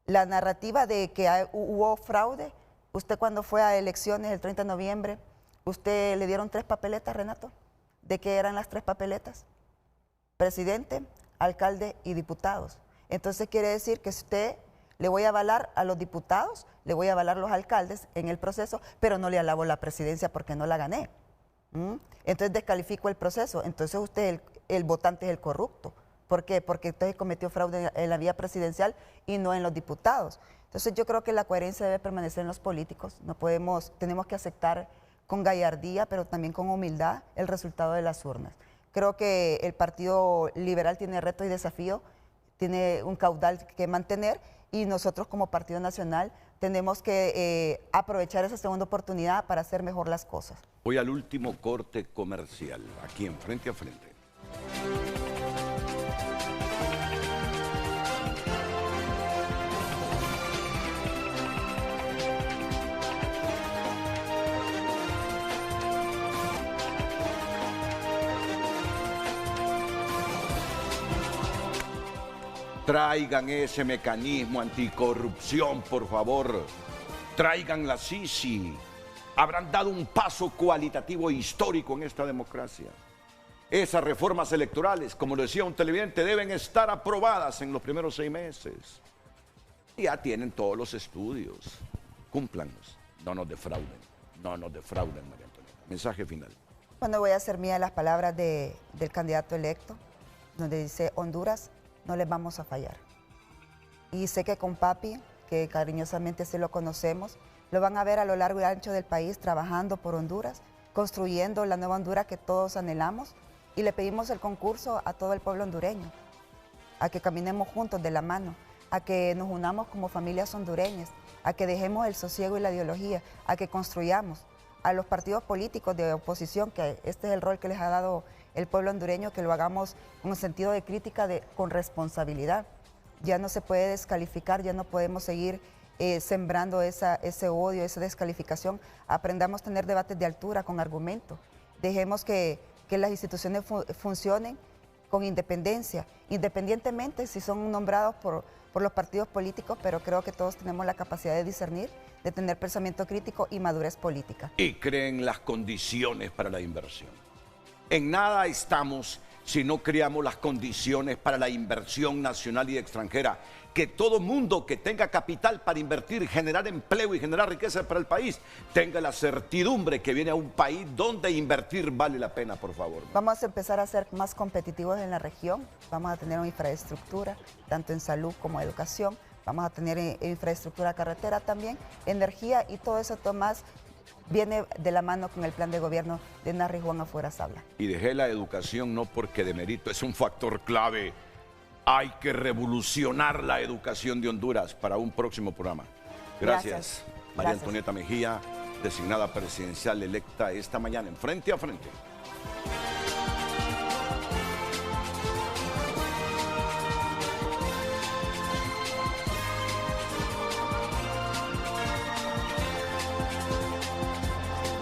La narrativa de que hubo fraude, usted cuando fue a elecciones el 30 de noviembre, ¿usted le dieron 3 papeletas, Renato? ¿De qué eran las 3 papeletas? Presidente, alcalde y diputados. Entonces quiere decir que si usted le voy a avalar a los diputados, le voy a avalar a los alcaldes en el proceso, pero no le alabo la presidencia porque no la gané. Entonces descalifico el proceso. Entonces usted, el votante, es el corrupto. ¿Por qué? Porque usted cometió fraude en la vía presidencial y no en los diputados. Entonces yo creo que la coherencia debe permanecer en los políticos. No podemos, tenemos que aceptar con gallardía, pero también con humildad, el resultado de las urnas. Creo que el Partido Liberal tiene retos y desafíos, tiene un caudal que mantener, y nosotros como Partido Nacional tenemos que aprovechar esa segunda oportunidad para hacer mejor las cosas. Voy al último corte comercial, aquí en Frente a Frente. Traigan ese mecanismo anticorrupción, por favor. Traigan la Sisi. Habrán dado un paso cualitativo e histórico en esta democracia. Esas reformas electorales, como lo decía un televidente, deben estar aprobadas en los primeros 6 meses. Ya tienen todos los estudios. Cúmplanlos. No nos defrauden. No nos defrauden, María Antonieta. Mensaje final. Bueno, voy a hacer mía las palabras del candidato electo, donde dice: Honduras, no les vamos a fallar. Y sé que con papi, que cariñosamente sí lo conocemos, lo van a ver a lo largo y ancho del país trabajando por Honduras, construyendo la nueva Honduras que todos anhelamos, y le pedimos el concurso a todo el pueblo hondureño, a que caminemos juntos de la mano, a que nos unamos como familias hondureñas, a que dejemos el sosiego y la ideología, a que construyamos. A los partidos políticos de oposición, que este es el rol que les ha dado el pueblo hondureño, que lo hagamos con un sentido de crítica, con responsabilidad. Ya no se puede descalificar, ya no podemos seguir sembrando ese odio, esa descalificación. Aprendamos a tener debates de altura, con argumentos. Dejemos que las instituciones funcionen con independencia, independientemente si son nombrados por los partidos políticos, pero creo que todos tenemos la capacidad de discernir, de tener pensamiento crítico y madurez política. Y creen las condiciones para la inversión. En nada estamos si no creamos las condiciones para la inversión nacional y extranjera. Que todo mundo que tenga capital para invertir, generar empleo y generar riqueza para el país, tenga la certidumbre que viene a un país donde invertir vale la pena, por favor. Vamos a empezar a ser más competitivos en la región, vamos a tener una infraestructura, tanto en salud como educación, vamos a tener infraestructura carretera también, energía, y todo eso, Tomás, viene de la mano con el plan de gobierno de Narri Juan Afuera Sabla. Y dejé la educación no porque de mérito, es un factor clave. Hay que revolucionar la educación de Honduras para un próximo programa. Gracias. María Antonieta Mejía, designada presidencial electa esta mañana en Frente a Frente.